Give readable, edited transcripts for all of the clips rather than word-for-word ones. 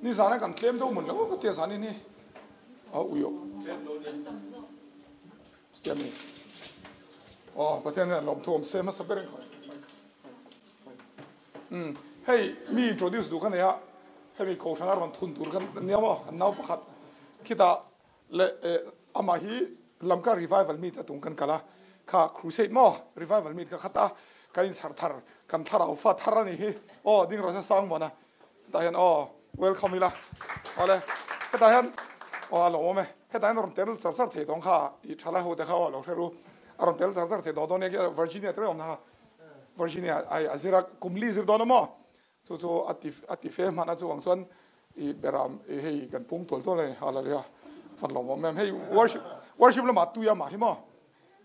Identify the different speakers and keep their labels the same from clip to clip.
Speaker 1: นี่สารกันเคลมตัวหมดแล้วก็เตี้ยสารนี่เอาอุยสแกมนี่อ๋อประเทศนั้นลมท่วมเซมาสเปรย์ให้มี introduce ดูกันเนี่ยให้มีโคชนาร์วันทุนดูกันเนี่ยว่ากันน้าประคัดคิดว่าเลอามาฮีลำการ revival meet ตรงกันกันละข้า crusade มั้ง revival meet ก็ขัดตาการสารทาร์กันทาร์เอาฟ้าทาร์นี่อ๋อดิ้งเราจะสร้างมันนะแต่ยันอ๋อ welcome อีละอะไรให้แต่ยันอ๋อหลงมั้ยให้แต่ยันเราเตลสารเทตองข้าอีชาลาโฮเดข้าว่าเราเชื่อรู้เราเตลสารเทตอนนี้ก็ Virginia เตลนะ Virginia ไอ้อาซิรักกุมลีซิร์ดอนมั้งso ati fe mana chu ang chuan I beram hei kan pung tol to le hala le fan lo mem hei worship la ma tu ya ma hi ma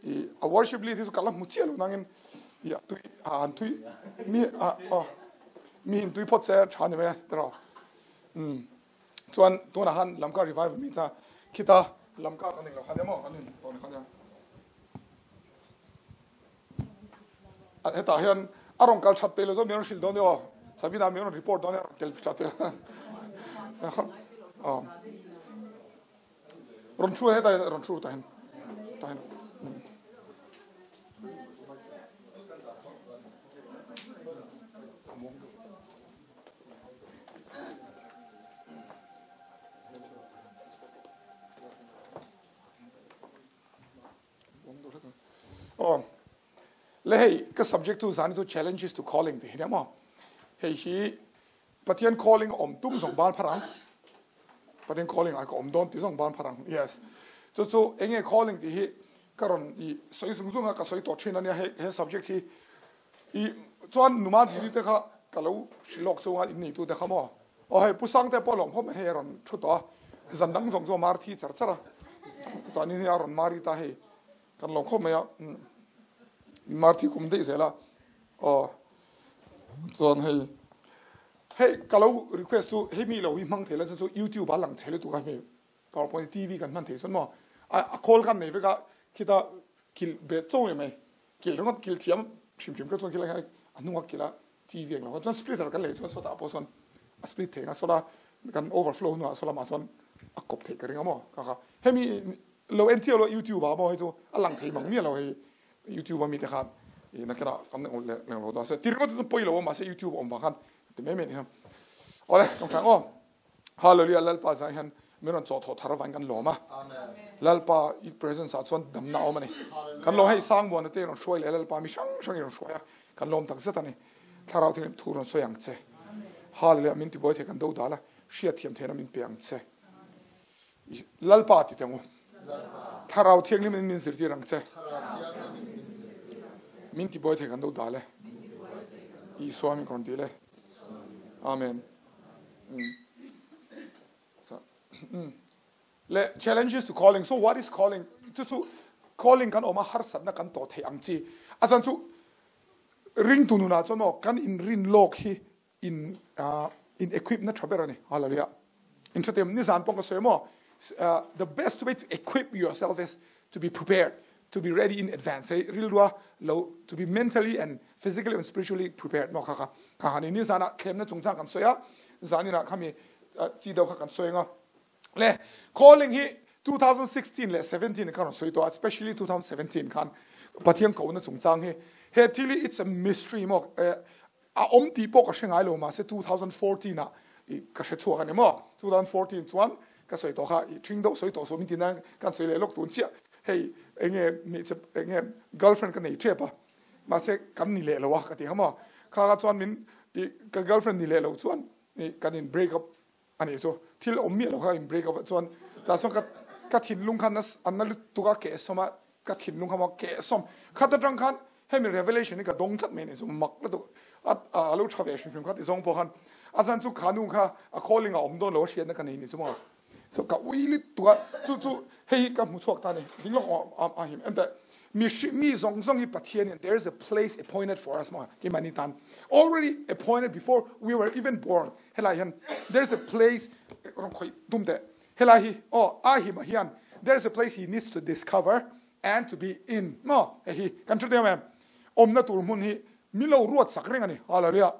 Speaker 1: I worship li thi kala mu chelo nangin ya tu an tu mi in tu pot se chan me tro chuan to na han lamka revival mi ta kita lamka kan lo khan mo kan to na khan ya heta hian arong kal chat pe lo zo mi ron shil don yo Sabina mi report doon tel chat ron chu he ta ron chu ta hen le hey ka subject to zani to challenges to calling the hina mo he pathian calling tum song ban parang pathian calling I ko don ti song ban parang yes so enge calling ti hi karon I soi sung sung ka soi to thina ne he subject hi I chuan numa ji te kha kalau shilok sunga ni tu te khamo o he pusang te polom phom he ron thu to zandang song so mar thi char chara zani ni aron mari ta he kan long khom ya mar thi kum de zela o chuan hey kalau request to hey mi lo hi mang thela so YouTube ba lang thele tu ka me PowerPoint TV kan man the son mo a call kan nei ka kita kil be zo me kil rongot kil thiam shim ka chon kila anunga kila TV lo chon splitter kan le chon so ta poson a split the nga so la kan overflow no so la ma son a kop the ka ringa mo ka hey mi lo ntio lo YouTube ba mo he to a lang thei mang mi lo he YouTube ba mi te kha na kira kan le lo da se tir ko to poi lo ma se YouTube om ba kan te me me ni ha ole tong chang o hallelujah lalpa za han meron cho tho thar van kan lo ma amen lalpa I presence a chon dam na o ma ni kan lo hai sang bon te ron shoi le lalpa mi sang sang ron shoya kan lom tak zata ni tharau thim thu ron so yang che hallelujah min ti boy the kan do dala shia thiam the na min peang che lalpa ti teng o tharau thiang lim min sir ti rang che min ti boy the kan do dala I swami kon dile amen so le challenges to calling so what is calling to calling kan oma harsatna kan to thei angchi asan chu ring tu na chono kan in rin lok hi in equip na traberani hallelujah in chotem ni zan pong ko mo the best way to equip yourself is to be prepared to be ready in advance to be mentally and physically and spiritually prepared no kha hani ni zana khlem na chungchang kan soya zani na khami chi do kha kan soyenga le calling hi 2016 le 17 kan soi to especially 2017 kan pathian ko na chungchang hi he thili it's a mystery mo a ti po ka shengai lo ma se 2014 na ka she chu kan mo 2014 chuan ka soi to kha thingdo soi to so min tin na kan soi le lok tun chia hey enge girlfriend kan nei chepa ma se kan ni le lo wa ka ti hama kha chuan min ka girlfriend ni le lo chuan ni kan in break up ani so til ommi lo ha in break up chuan ta so ka thin lung khan nas an na tu ka ke soma ka thin lung kha ke som kha ta tang khan he mi revelation ni ka dong that me ni so mak la to a lo chave shim kha ti zong po khan a chan chu khanu kha a calling a om do lo shian na kan ni so mo so ka wili tua chu hei ka mu chok ta ni ding lo a him and mi zong hi pathian there is a place appointed for us ma ke mani tan already appointed before we were even born hela hian there's a place ron khoi dum de hela hi a hi ma hian there's a place he needs to discover and to be in no hi kan chu de ma om na tur mun hi mi lo ruat sak reng ani hallelujah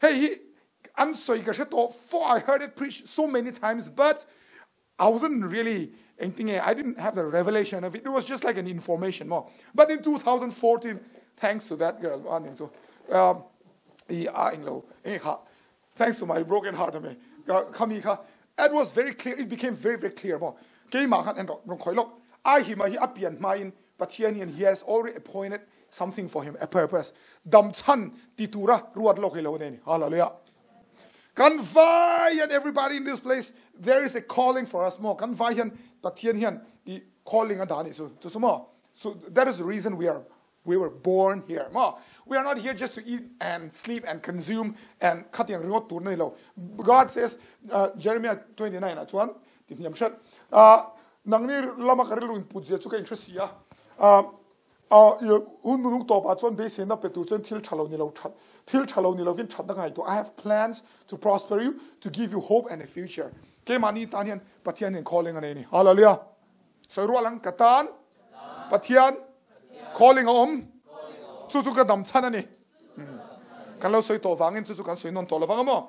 Speaker 1: hei hi I heard it preached so many times, but I wasn't really anything. I didn't have the revelation of it. It was just like an information more. But in 2014, thanks to that girl, thanks to my broken heart, it was very clear. It became very, very clear more. But he has already appointed something for him, a purpose. Hallelujah. And everybody in this place, there is a calling for us more. But the calling so that is the reason we were born here. We are not here just to eat and sleep and consume and cut. God says, Jeremiah 29, that's one. I have plans to prosper you, to give you hope and a future. Hallelujah. So rualang katan patian calling susuka dam chanani. Kalau soi to vangin susukan soi non to lavangamo.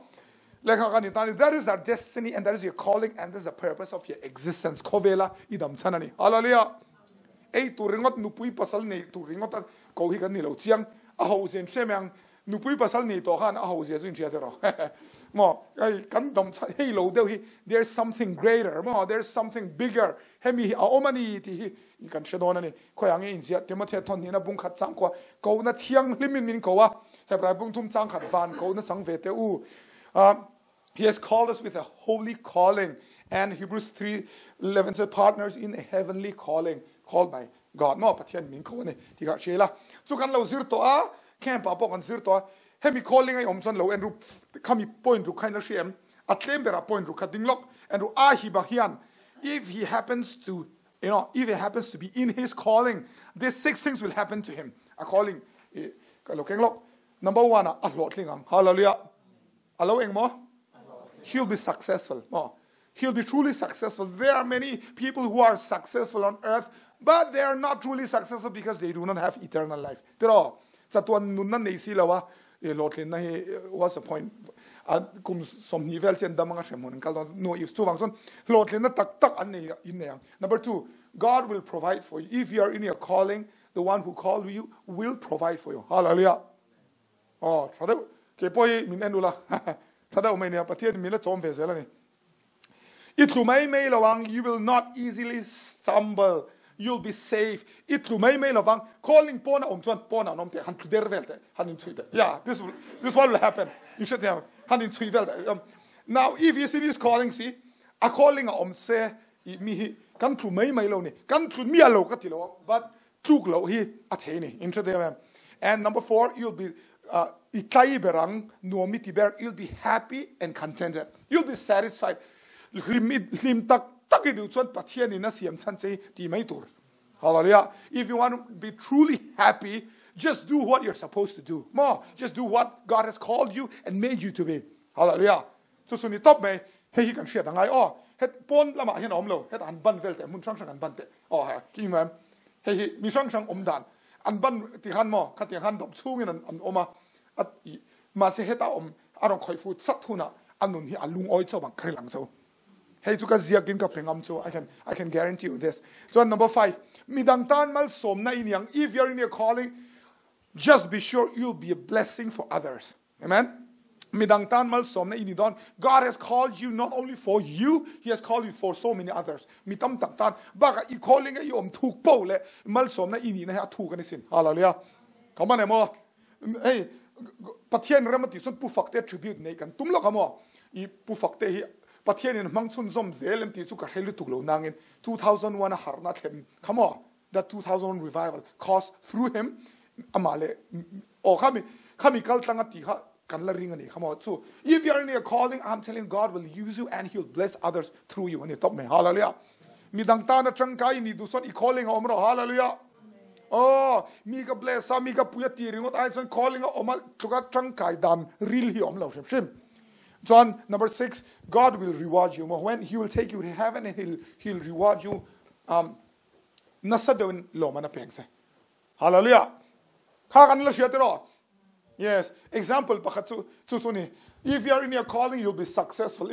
Speaker 1: That is our destiny and that is your calling and that is the purpose of your existence. Kovela idam chanani. Hallelujah. Tu ringot nupui pasal nei tu ringot ko hi kan ni lo chiang a ho zen semang nupui pasal nei to khan a ho zia zin chia tero mo ai kan dom hei lo deu hi there's something greater mo there's something bigger hemi a omani ti hi kan shedona ni ko yang in zia temothe thon ni na bung khat chang ko na thiang limin min ko wa hebra bung tum chang khat van ko na sang ve te u he has called us with a holy calling and Hebrews 3:11 says partners in a heavenly calling called by God. No, but yan min ko ne ti ga shela. So kan lo zirto a camp apo kan zirto he mi calling ai omson lo and ru kami point ru kind of shem atlem bera point ru kading lok and ru a hi ba hian if he happens to if it happens to be in his calling, these 6 things will happen to him. A calling kalokeng lok number 1 a lot lingam. Hallelujah. Allow eng mo he'll be successful. He'll be truly successful. There are many people who are successful on earth, but they are not truly successful because they do not have eternal life. What's the point? Number 2, God will provide for you. If you are in your calling, the one who called you will provide for you. Hallelujah. You will not easily stumble. You'll be safe. Calling yeah, this what will happen. You should have now if you see this calling, see a calling say me kan thlu mai mai lo ni kan thlu mi alo ka ti lo but tluk lo hi a theni into them. And number 4, you'll be you'll be happy and contented. You'll be satisfied. Hallelujah. If you want to be truly happy, just do what you're supposed to do. Just do what God has called you and made you to be. Hallelujah. So soon top me, hey, he can share the guy. Het pon lama hen omlo, het an ban velte, mun chang an bante. Kimam, hey, mi chang omdan. An ban ti han mo, kat ti han dop chung an oma at ma se heta arong khoi fu sat huna anun hi alung oi cho bang krelang so. Hey, tuka ziakin ka pengam so I can guarantee you this. So number 5, midang tan mal somna inyang. If you're in your calling, just be sure you'll be a blessing for others. Amen. Midang tan mal somna inidon. God has called you not only for you, He has called you for so many others. Mitam tak tan baka I calling you tuk po le mal somna ini na ha tu kanisin. Hallelujah. Come on, mo. Hey, patien remati sun pu fakte tribute nei kan tumlo kamo. I pu fakte hi patien in mangchun zom zelem ti chu ka helu tuklo nangin 2001 harna them. Come on. That 2001 revival caused through him amale o kami kal tanga ti ha kan la ringa ni. Come on. So if you are in your calling, I'm telling you, God will use you and He'll bless others through you. And you top me. Hallelujah. Midang ta na changkai ni duson I calling omro. Hallelujah. Oh, miga bless sa miga puya ti ringot I son calling omal tuga changkai dan real hi omlo shim. John number 6, God will reward you. When He will take you to heaven and He'll reward you. Nasadawin lo mana pengse. Hallelujah. Yes. Example pakatsu susuni if you are in your calling, you'll be successful.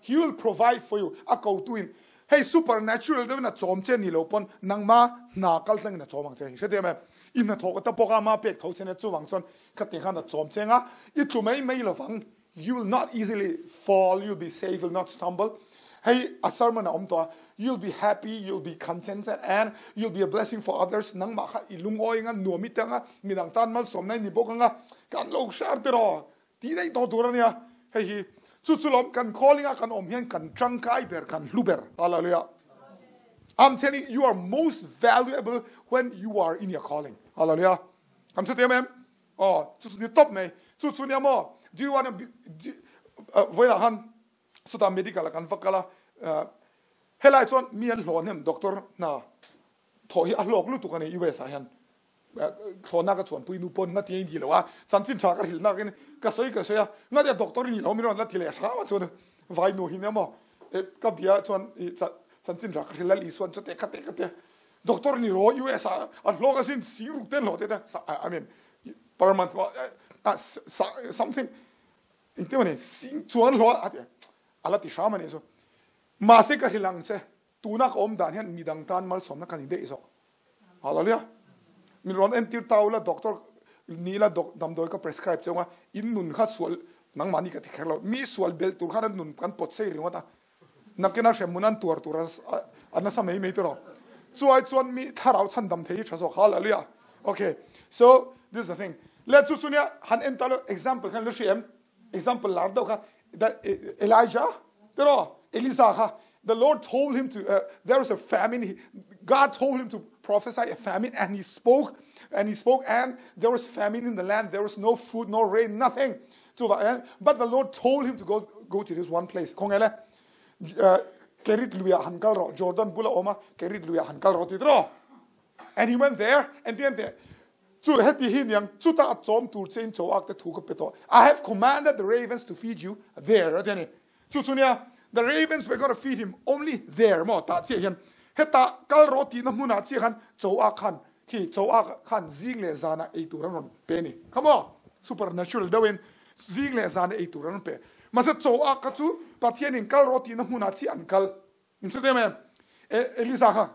Speaker 1: He will provide for you. A go to in. Hey, supernatural. They na chom chen ni lopon nang ma na kal tang na chomang chen. She dem in na thok ta poka ma pek thau chen na chuwang chon khating khan na chom chenga. It lu mai mai lovang. You will not easily fall. You'll be safe. You'll not stumble. Hey, a sermon na omtoa. You'll be happy. You'll be contented, and you'll be a blessing for others. Nang ma kha ilung oinga nuamitanga minang tan mal som nai ni bokanga kan lo shar tero. Di dai to turania. Hey. Chulom can calling a can omhian can trunkai ber can luber. Hallelujah. I'm telling you, you are most valuable when you are in your calling. Hallelujah. Come to them, oh, to the top me. To more. Do you want to be Voyahan? So that medical can fakala. Hela it's on me and him, doctor. Na Toy a log look to an US. I am. Konagatson, Puinupon, not the Indian, something Chaka Hill, Nagin, Kasoy, not a doctor in Omiro, not Tiles, how much on Vino Hinamo, Kabia, something Chaka Hill, is one to take a doctor in US, as long as in Siru, then I mean, per month, something intimate, sing to one law at a lot of shamanism. Masika Hilang say, Tunak Om Daniel, Midang Tan Malsona candidates. Hallelujah. Miron entir taula doctor nila damdoi ka prescribe chunga in nun kha sual nang mani ka tikhelo mi sual bel tur khan nun kan pot sei ringota nakena shemunan tur ana samei mei toro chuan mi tharau chan dam thei chaso hallelujah. Okay, so this is the thing. Let's sunya han entalo example kan lo shem example larda ka that Elijah tero Elisa kha the Lord told him to there was a famine. God told him to prophesy a famine, and he spoke, and there was famine in the land. There was no food, no rain, nothing. But the Lord told him to go to this one place. And he went there, and then I have commanded the ravens to feed you there. The ravens were going to feed him only there. Heta kal roti na muna chi khan chowa khan zingle zana e turan pe ni. Come on, supernatural dawin zingle zana e turan pe. Masa chowa ka chu pathian in kal roti na muna chi ankal. Insude me Elisa kha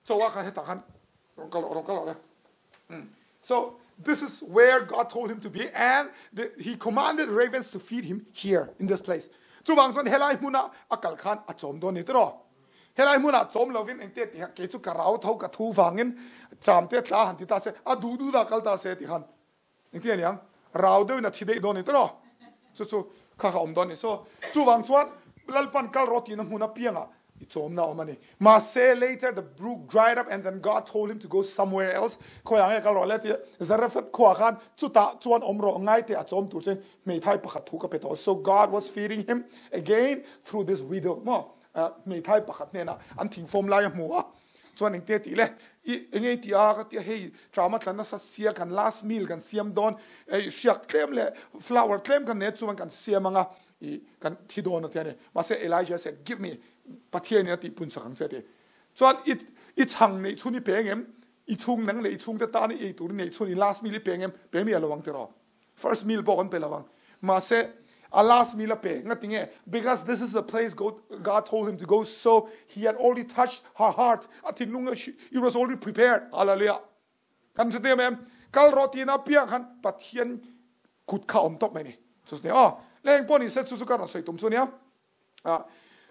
Speaker 1: chowa khan heta khan rongkal. So this is where God told him to be, and he commanded the ravens to feed him here in this place. Chu wangson helai muna akal khan achom do ni tro. Helai muna chom lovin eng te ti ke chu karau thau ka thu wangin cham te tla han ti ta se a du da kal ta se ti han eng ke niang rau de na thi de do ni tro chu kha om do ni so chu wang chuan lalpan kal roti na muna pianga I chom na omani ma say later the brook dried up, and then God told him to go somewhere else. Ko yang kal ro le ti zarafat ko khan chu ta chuan omro ngai te a chom tur chen mei thai pakhat thu ka pe to. So God was feeding him again through this widow mo mei thai pakhat ne na an thing fom lai mu chuan eng te ti le engei ti a ka ti hei drama tlan na sa sia kan last meal kan siam don shiak tlem le flower tlem kan ne chuan kan siamanga I kan thi don na tiane ma se Elijah said, give me pathian ni ti pun sakang se te chuan it chang nei chuni pengem I chung nang le chung te ta ni e tur nei chuni last meal pengem pe mi alawang te ro first meal bo kon pe lawang ma se a last meal pe ngatinge because this is the place God told him to go, so he had already touched her heart atinunga he was already prepared. Hallelujah. Kan se te mem kal roti na pia kan pathian kut kha om tok mai ni so ne leng poni set susuka na soi tum sunia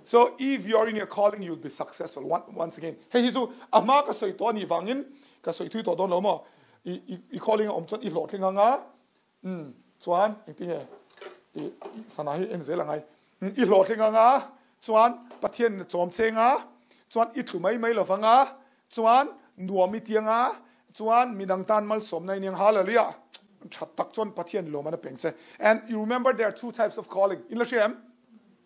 Speaker 1: so if you are in your calling, you'll be successful. Once again, hey hizu ama ka soi to ni wangin ka soi thui to don lo mo I calling om chon I lo tlinga nga chuan engti he sanahi en zelangai I lo tlinga nga chuan pathian chom chenga chuan I thlumai mai lo wanga chuan nuami tianga chuan midang tan mal som nai ning hallelujah thattak chon pathian lo mana pengche. And you remember there are two types of calling in la shem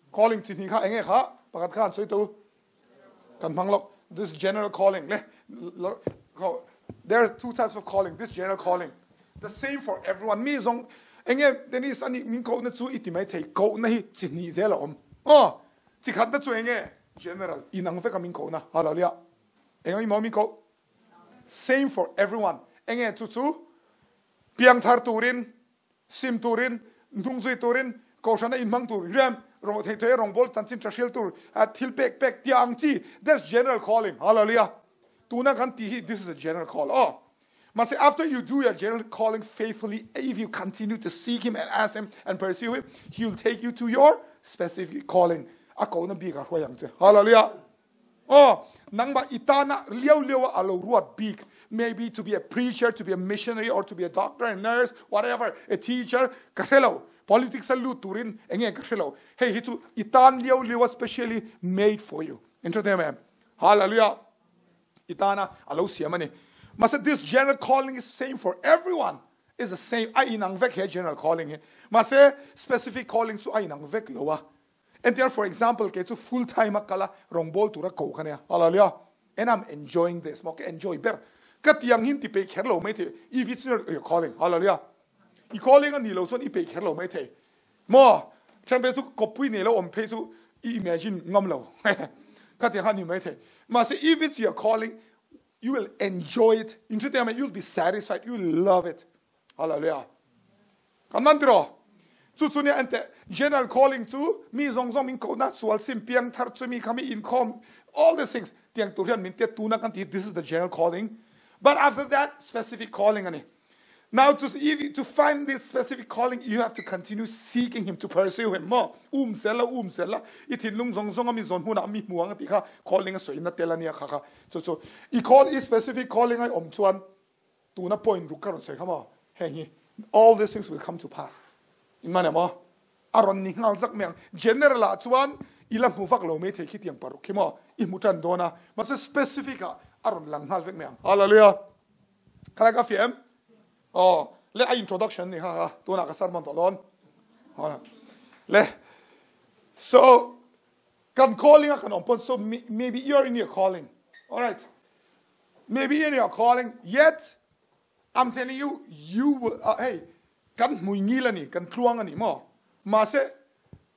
Speaker 1: calling to ni kha enge kha pakat khan soi to kan manglok this general calling there are two types of calling. This general calling the same for everyone. Mi zong enge denis ani min ko na chu itimai thei ko na hi chini zela om chi khat na chu enge general inang fe kamin ko na hallelujah enge mo mi ko same for everyone enge chu piang thar turin sim turin ndung zui turin koshana in mang tu rem rong thei rong bol tan chin trashel tu thil pek tiang chi. That's general calling. Hallelujah. Tuna kan ti this is a general call. Oh. Must say after you do your general calling faithfully, if you continue to seek him and ask him and pursue him, he will take you to your specific calling. Ako na biga hoyang che. Hallelujah. Oh, nangba itana liao alo ruat big. Maybe to be a preacher, to be a missionary, or to be a doctor, a nurse, whatever, a teacher. Kaselo. Politics alu turin enge kaselo. Hey, hitu itan liao specially made for you. Entertainment. Hallelujah. Itana alo siamani. Must this general calling is same for everyone. Is the same. I inang vek here general calling here. Must say specific calling to I inang vek lowa. And there, for example, ke to full time akala rongbol tura ko kanya. Hallelujah. And I'm enjoying this. Mok enjoy better. Kat yang hinti pe kerlo mete. If it's not your calling. Hallelujah. I calling an nilo son I pe kerlo mete. Mo chan pe to kopui nilo on pe to imagine ngamlo. Kat yang hani mete. Must say if it's your calling, you will enjoy it. You'll be satisfied. You'll love it. Hallelujah. Kanandro. Tutsunya ante general calling to Mizo min kohna sual simpiang tartsumi kami income. All these things. Tiang turian mintia tuna kanti. This is the general calling. But after that, specific calling ani. Now to find this specific calling, you have to continue seeking him, to pursue him more. Sela. Itin lung zong ami zon huna ami muang tika calling so ina telania kaka. So I call is specific calling I chuan tuna point rukaron say come on. Hey, all these things will come to pass. In manama aron ni ngal zak meng general la chuan ilam hufak lo me the khitiang paru kimo imutan dona mas specific aron lang hal vek meng. Hallelujah. Kala ka fiem. Oh, let I introduction ni ha to na ka sermon tolon. Le. So kan calling kan ompon, so maybe you're in your calling. All right. Maybe in your calling, yet I'm telling you, you will hey, kan muingila ni, kan kluang ni mo. Mase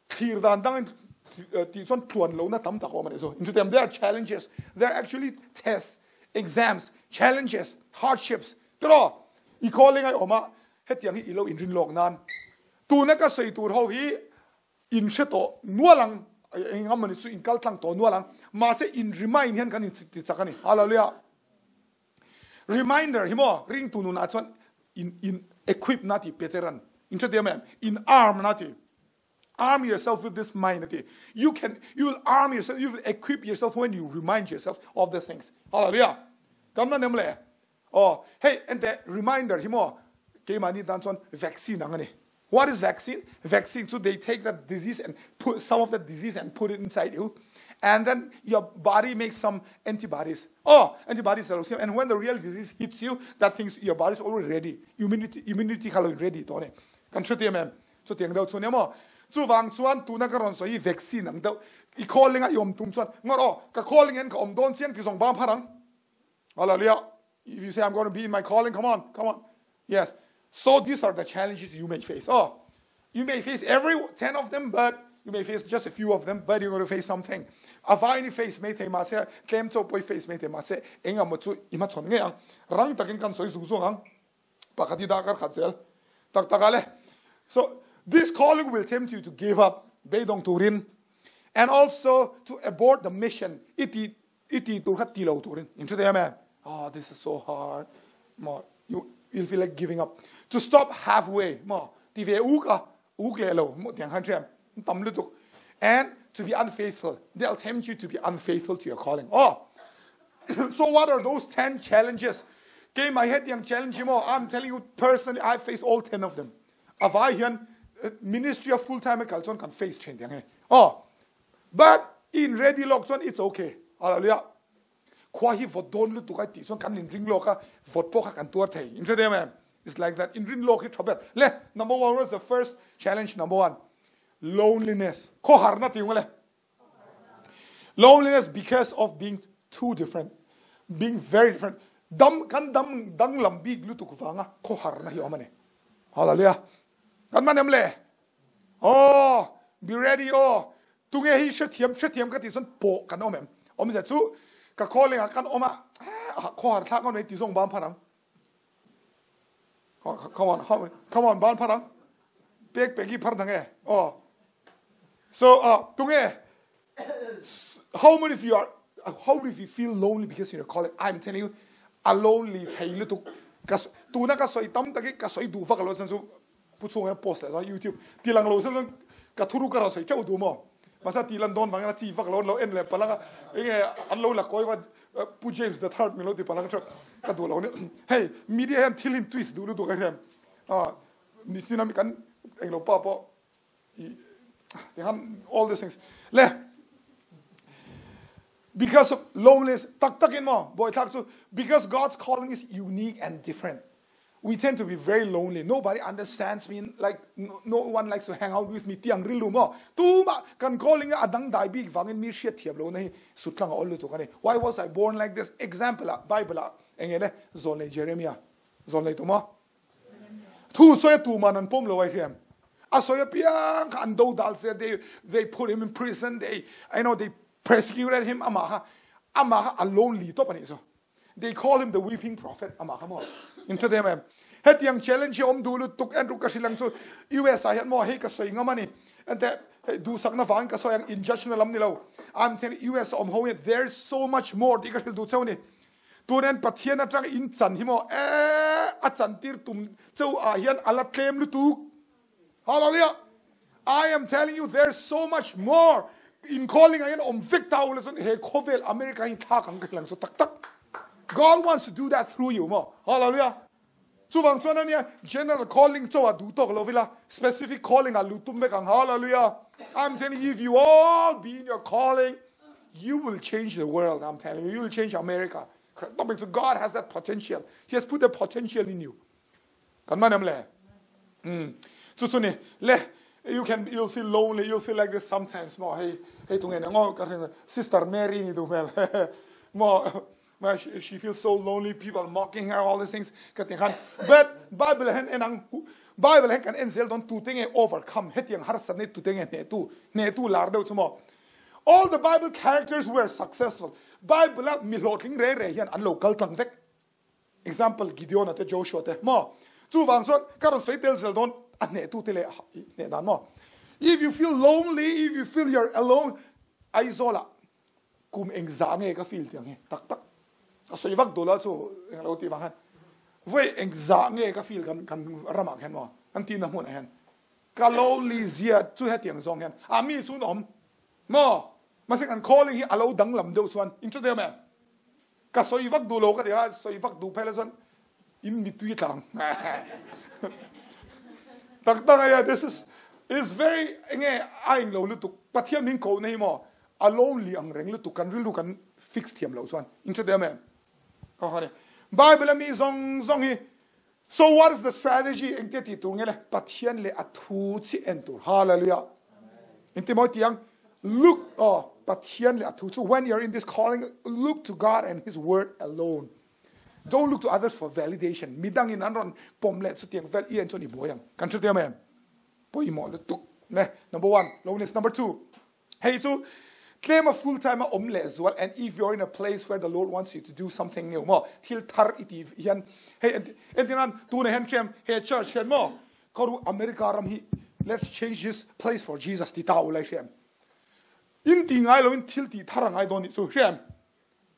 Speaker 1: khir dan dang ti son tuan lo na tam ta ko man so. Into them there are challenges. There are actually tests, exams, challenges, hardships. Tro. I calling I oma het yang I lo in rin lok nan. Tu na ka sei tur ho hi in sheto nualang ngam man su in kal tlang to nualang ma se in remind hian kan in ti chakani. Hallelujah. Reminder himo ring tu nu na chon in equip nati veteran. Into them in arm nati. Arm yourself with this mind. You will arm yourself, you will equip yourself when you remind yourself of the things. Hallelujah. Come on, nemle. Oh, hey, and the reminder, himo, came on dance on vaccine. What is vaccine? Vaccine, so they take that disease and put some of the disease and put it inside you. And then your body makes some antibodies. Oh, antibodies are also, and when the real disease hits you, that things your body is already ready. Immunity is ready. Can shoot you, man. So the end so nemo. So vang chuan tu na karon so I vaccine ang daw I calling at yom tum chuan ngoro ka calling en ka don siang ki song bam parang. Hallelujah. If you say, I'm going to be in my calling, come on. Yes. So these are the challenges you may face. Oh, you may face every 10 of them, but you may face just a few of them, but you're going to face something. Avai face mate mase, claim to boy face mate mase, enga motu imachon ngeang, rang takin kan soi zuzungang, pakati dakar khatzel, tak takale. So this calling will tempt you to give up, beidong turin, and also to abort the mission. Iti turhat tilo turin. Into the man. Oh, this is so hard. You'll feel like giving up. To stop halfway. And to be unfaithful. They'll tempt you to be unfaithful to your calling. Oh, so what are those 10 challenges? Okay, my head young challenge. I'm telling you personally, I face all 10 of them. Avahian ministry of full-time culture can face change. Oh, but in ready lockdown, it's okay. Hallelujah. Kwahi vot don lu tukai ti son kan in ring loka vot poka kan tua thei. It's like that in ring loka trouble. Number 1 was the first challenge. Number 1, loneliness. Ko harna ti ngole. Loneliness because of being too different, being very different. Dang lambi lu tu kufanga ko harna hi omane. Hallelujah. Kan manem le. Oh, be ready. Oh, tunge hi shetiam ka ti son po kan omem. Om se chu ka calling akan oma ko har thak on ti song ban parang. Come on ban parang. pek peki par nang oh so how many of you are how many of you feel lonely because you're calling? I'm telling you, a lonely thei lu tu kas tu na ka soi tam ta ki ka soi du fa ka lo san su pu chung na post la YouTube ti lang lo san ka thuru ka soi chau du mo masa ti lan don bang na ti fa ka lo en le palanga nge an lo la koi wa pu James the third melo ti palang cha ka du lo ni hey media han till him twist du lu du ka hem ni sinami kan eng lo pa po they have all these things because of loneliness because God's calling is unique and different. We tend to be very lonely. Nobody understands me. Like no one likes to hang out with me. Tiang rilu mo. Tuma kan calling adang dai big vangin mi shit tiab lo nei sutlang all to kane. Why was I born like this? Example Bible engele zone Jeremiah. Zone to mo. Tu soya tu manan pom lo ai rem. Asoya piang kan do dal said they put him in prison. They persecuted him. Amaha a lonely to paniso. They call him the weeping prophet. Amaha mo. Into them. Het yang challenge om dulu tuk Andrew kasilang so US I had more he kasoy ngamani and that do sakna van kasoy ang injunction lam nilaw. I'm telling US ho there's so much more di kasil do chawni. Tunen pathian atang in chan himo a chan tir tum chau a hian ala claim lu tu. Hallelujah. I am telling you there's so much more in calling ayan victor uleson he kovel America in thak ang kalang so tak. God wants to do that through you more. Hallelujah. So general calling to a dutok lovila specific calling a lutumbekang. Hallelujah. I'm telling you, if you all be in your calling, you will change the world. I'm telling you, you will change America. So God has that potential. He has put the potential in you. You'll feel lonely. You'll feel like this sometimes more. Hey, Sister Mary ni do more. She feels so lonely. People are mocking her. All these things. But Bible can ensel don tu thing overcome. Hetiang harsatna tu thing ne tu lardo sumo. All the Bible characters were successful. Bible milotling re yan an local tang vek. Example Gideon at Joshua te mo. Tu van so karon feitel sel don ne tu tele ne dan mo. If you feel lonely, if you feel you're alone, isola. Kum engzange ka feel tiang tak. So you dola so loti bahan. Voi exactly ka feel kan ramak hen mo. Anti na mun hen. Ka lonely zia chu het yang song hen. Mi chu nom. Mo. Masik an calling hi alo dang lam do swan. Into them man. Ka so you dolo ka dia so you do peleson in between tang. Tak ya this is very aing lo lutuk. But here min ko nei mo. A lonely ang reng lutuk kan rilu kan fix tiam lo swan. Into them man. Bible mi zong hi. So what is the strategy? Engti tungele pathian le atu chi entur. Hallelujah. Inti mo tiang look pathian le atu. So when you're in this calling, look to God and His Word alone. Don't look to others for validation. Midang in anron pomlet so tiang vel ien so ni boyang. Kan chu tiam boy mo le tuk. Number 1, loneliness. Number 2. Hey to claim a full-time omle as well, and if you're in a place where the Lord wants you to do something new, mo til tar itiv yan hey entinan tu ne hen chem hey church hen mo koru America ram hi let's change this place for Jesus ti tau lai shem in ti ngai lo in til ti tar ngai don so shem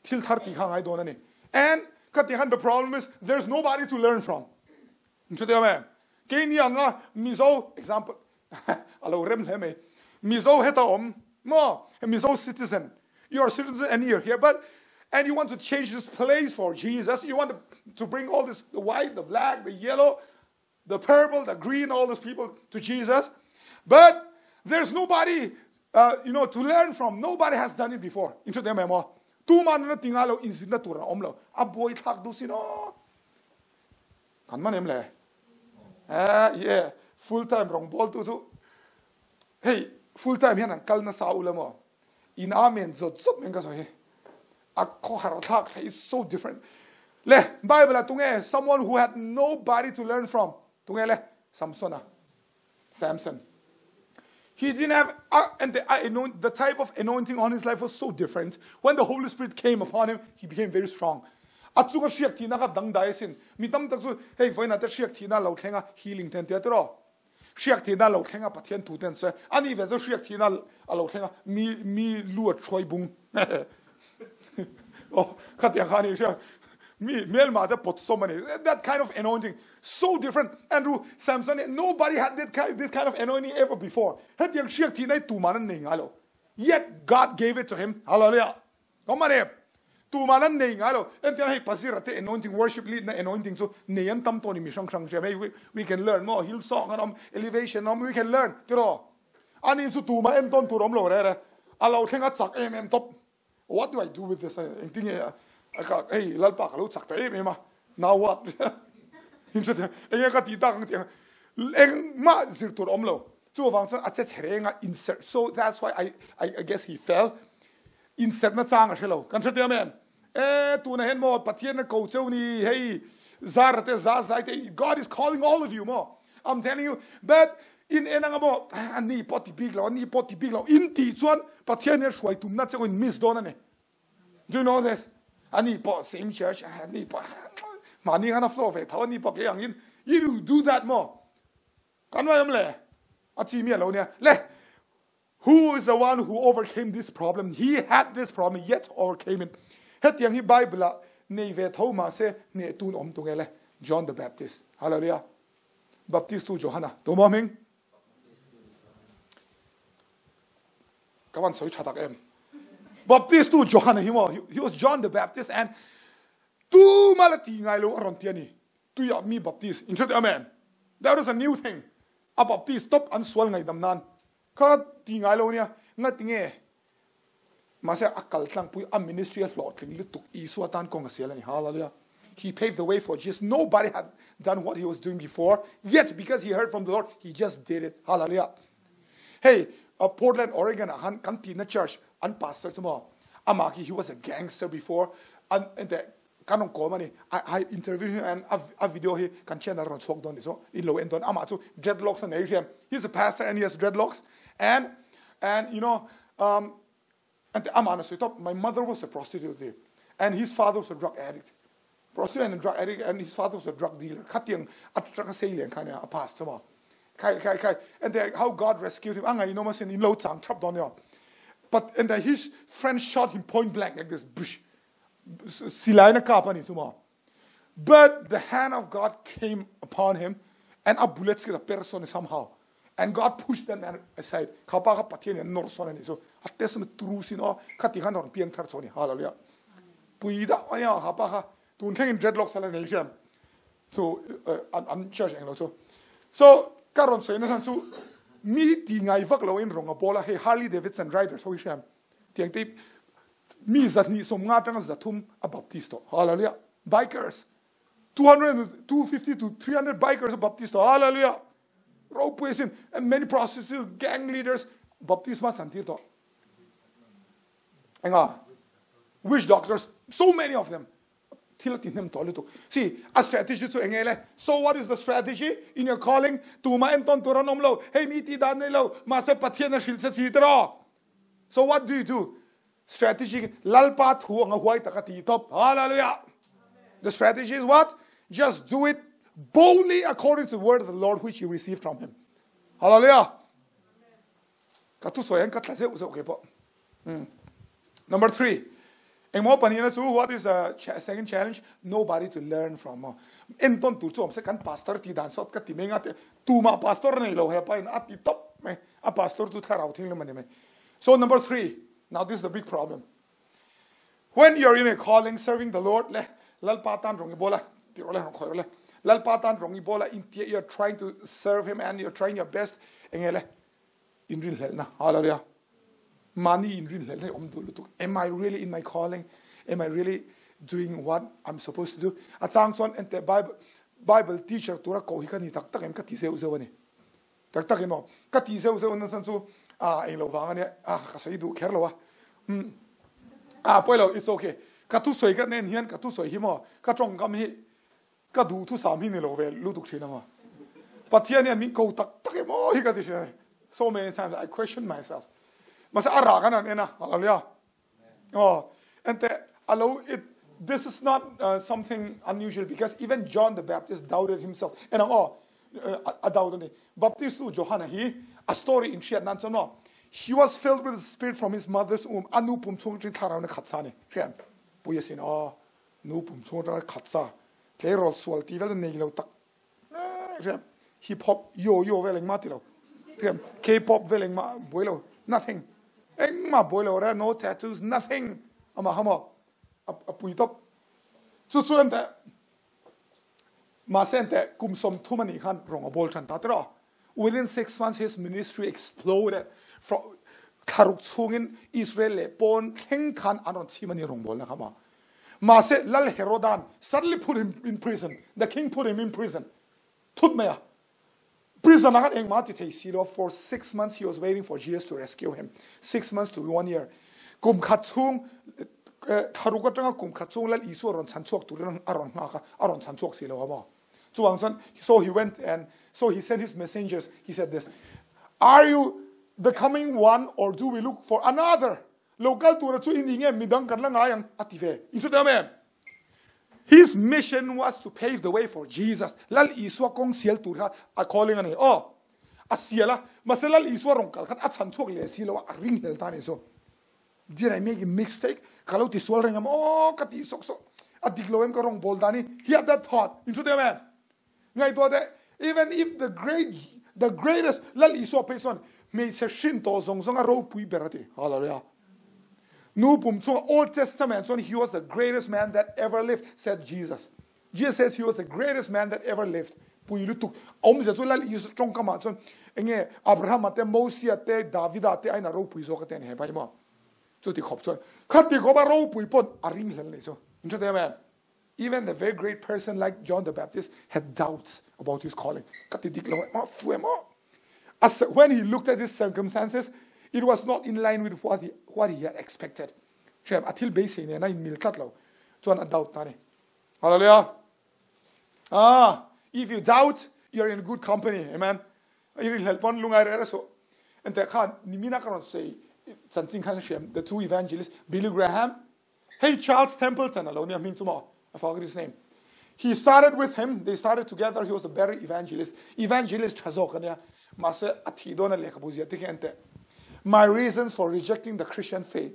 Speaker 1: til tar ti khang ngai don ani and kat ti han the problem is there's nobody to learn from into the man ke ni anga Mizo example alo rem heme Mizo heta mo Mizo citizen. You're a citizen and you're here, and you want to change this place for Jesus. You want to bring all this, the white, the black, the yellow, the purple, the green, all those people to Jesus. But there's nobody, to learn from. Nobody has done it before. Into them, mo. Tu man na tingalo in sinatura omlo. Aboy tak du sino. Kan man emle. Yeah. Full time wrong ball to. Hey, full time yan ang kal na sa ula mo. In amen zot menga so he. Ako haratak is so different. Le Bible tunge someone who had nobody to learn from. Tunge le Samson. He didn't have and the type of anointing on his life was so different. When the Holy Spirit came upon him, he became very strong. Atsuga shiak tina ka dang daesin. Mitam taksu hey voina ta shiak tina lo thenga healing ten teatro. siak tina lo thenga pathian tu ten se ani ve zo siak tina lo thenga mi lu choi bung oh khatia khani sia me mel ma da pot so many that kind of anointing so different. Andrew Samson, nobody had this kind of anointing ever before. Had yang siak tina tu manan ning alo, yet God gave it to him. Hallelujah. Come on here. Tu manan ning alo, and then hey pasirate anointing worship lead na anointing so neyan tam toni mi sang we can learn more Hillsong and elevation we can learn tiro ani su tu ma en ton tu rom lo re alo thenga chak top. What do I do with this thing? Hey lalpa lo chak ta ma now what inso eng ka ti ta kang tiang eng ma zir tu rom lo chu wang sa a che chere insert, so that's why I guess he fell. Insert na chang a hello kan se amen tu na hen mo pathian na ko cheu ni hey zarate zaite God is calling all of you more. I'm telling you, but in enang mo ani poti big lo in ti chuan pathian ne shwai tum na cheu in miss dona ne. Do you know this? Ani po same church ani po mani kana flow ve thaw ni po ke yang in you do that more kan wa yam le a chi mi lo ne le. Who is the one who overcame this problem? He had this problem, yet overcame it. Het yang hi Bible ne ve thoma se ne tun om tu ngele John the Baptist. Hallelujah. Baptist tu Johanna. Tu mo ming. Kawan soi chatak em. Baptist tu Johanna he was John the Baptist and tu malati ngai lo aron tiani. Tu ya mi Baptist. Instead amen. That was a new thing. A Baptist stop an swal ngai dam nan. Ka ti ngai lo nia ngat nge masa akal tlang pui a ministry of Lord ling lutuk isuatan kong asialani. Hallelujah. He paved the way for Jesus. Nobody had done what he was doing before, yet because he heard from the Lord he just did it. Hallelujah. Hey, Portland, Oregon, kan ti na church an pastor tumo amaki he was a gangster before and the kanong ko mani I interviewed him and a video he kan channel ron chok don so in low end don amatu dreadlocks and Asian. He's a pastor and he has dreadlocks and you know and I'm honest with you, my mother was a prostitute and his father was a drug addict. Prostitute and a drug addict and his father was a drug dealer. Katiang at drug salient kind of a pastor. Kai. And how God rescued him. Anga you know mas in low chang chop down there. But and his friend shot him point blank like this. Silai na kapani tuma. But the hand of God came upon him and a bullet skill a person somehow. And God pushed that man aside. Kapaka patien and norson so at this true sin or katihan or piang tarsoni. Hallelujah. Puida oya kapaka to take in dreadlocks and so I'm judging also. So karon so inasan so mi ti ngai vak lo in ronga bola he Harley Davidson riders so sham tiang tip mi zat ni som nga tang zatum a baptisto. Hallelujah. Bikers 250 to 300 bikers of baptisto. Hallelujah. Rope in and many prostitutes, gang leaders, baptisma santito. Witch doctors, so many of them. See, a strategy to engele. So what is the strategy in your calling? Tuma enton turanomlo. Hey miti danelo. Masa patiena shilsa sitro. So what do you do? Strategy lalpat hu ang huay takati top. Hallelujah. The strategy is what? Just do it boldly according to the word of the Lord which you received from him. Hallelujah. Number 3. What is the second challenge? Nobody to learn from. Enton tu so second pastor ti dan sot ka timenga tu ma pastor nei lo he pa in ati top me a pastor tu tharau thing le me. So number 3. Now this is the big problem. When you're in a calling serving the Lord le lalpatan rongi bola ti ole khoile lalpatan rongi bola in you're trying to serve him and you're trying your best engele in real na. Hallelujah. Money in real. Am I really in my calling? Am I really doing what I'm supposed to do? At Sangson and the Bible teacher to a kohikani taktakim katisewani. Taktakimo. Katisewani sansu in Lovania. Kasaidu Kerloa. Poilo, it's okay. Katusoi got nen here, Katusoi himo, Katong come here, Kadu to some hinilove, Luduk cinema. But here I mean go taktakimo, he got this. So many times I question myself. Mas aragan ena, hallelujah. Oh, and allow it. This is not something unusual because even John the Baptist doubted himself. And adawdani baptist tu Johanna hi a story in shiat nan chano he was filled with the spirit from his mother's womb anupum chung trin tharaw na khatsani riam puyasin nupum chung ra khatsa lerol sual ti vel nei lo tak riam hip hop yo veleng matilo riam K-pop veleng ma boilo nothing eng ma boilo ra no tattoos nothing ama hama a puitop chu ante ma sente kum som thumani khan rong bol chan tatra within 6 months his ministry exploded from tharuk chungin Israel le pon theng khan anon chimani rong bol na khama ma se lal Herodan suddenly put him in prison the king put him in prison thut maya prison akan eng ma ti thei silo for 6 months he was waiting for Jesus to rescue him 6 months to 1 year kum khatsung tharuka tanga kum khachung lal isu ron chanchuak turin aron ngaka aron chanchuak silo aba so he went and so he sent his messengers he said this are you the coming one or do we look for another local tura chu ininge midang kan la ngayang ative inso his mission was to pave the way for Jesus lal isu kong sial tura a calling ani a siala maselal isu ron kal khat a chanchuak le silo a ring hel tani so did I make a mistake kalau ti sual rengam kati sok adigloem ka rong boldani he had that thought into the man ngai to de even if the greatest lal iso person may se shin to zong a ro pui berati hallelujah no pum so Old Testament so he was the greatest man that ever lived said Jesus says he was the greatest man that ever lived pui lu tu se so lal iso tong ka ma chon enge Abraham ate Moses ate David ate aina ro pui so ka ten he bai mo so ti khop chon khati ko ba ro pui pon aring hel nei so into the man even the very great person like John the Baptist had doubts about his calling. As when he looked at his circumstances, it was not in line with what he had expected. Hallelujah. If you doubt, you're in good company. Amen. And the two evangelists, Billy Graham, hey, Charles Templeton, I forgot his name. He started with him. They started together. He was the better evangelist. My reasons for rejecting the Christian faith.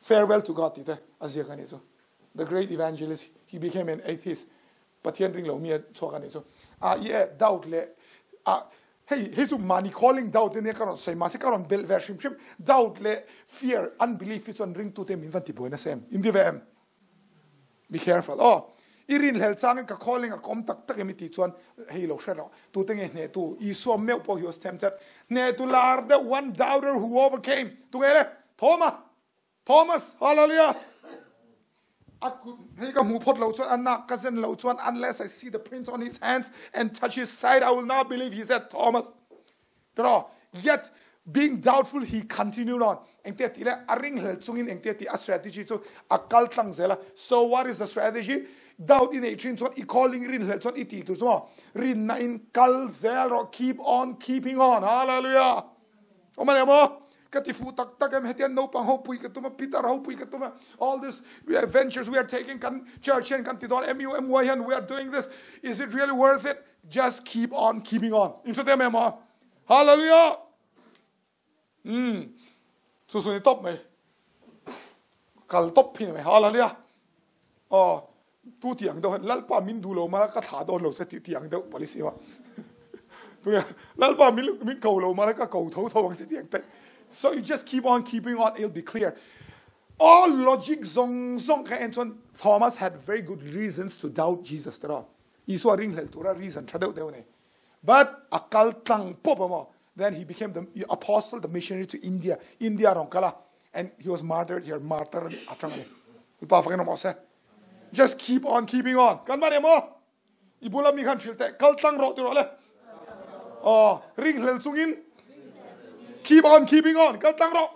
Speaker 1: Farewell to God. The great evangelist. He became an atheist. But he doubt. Hey, he's money calling doubt in the doubt, fear, unbelief. It's on ring to them in the be careful. Irin hel sang ka calling a kom tak emiti chuan hei lo shero tu tenge ne tu iso meu po he was tempted ne tu lar the one doubter who overcame tu ngere Thomas hallelujah aku hei ka mu phot lo chuan anak ka zen lo chuan unless I see the print on his hands and touch his side I will not believe he said Thomas yet being doubtful he continued on engte tile aring hel chungin engte ti a strategy so akal tlang zela so what is the strategy doubt in a chin so I calling rin hel so iti to so rin na in kal zero keep on keeping on hallelujah o mane mo katifu tak tak em hetian no pang hopui katuma peter hopui katuma all this ventures we are taking kan church and kan tidon MUMC and we are doing this is it really worth it just keep on keeping on into them mo hallelujah so ni top me kal top pin me hallelujah tu tiang do lalpa min dulo ma ka tha do lo se tiang do policy wa tu lalpa min ko lo ma ka ko tho tho ang se tiang te so you just keep on keeping on it'll be clear all logic zong ka and so Thomas had very good reasons to doubt Jesus tara iso ring hel tura reason thado de ne but akal tang popamo then he became the apostle, the missionary to India ronkala, and he was martyred here, just keep on keeping on. Kan mane mo? Ibula mi kan chilte, kaltang ro tu le. Ring hel sungin. Keep on keeping on. Kaltang ro.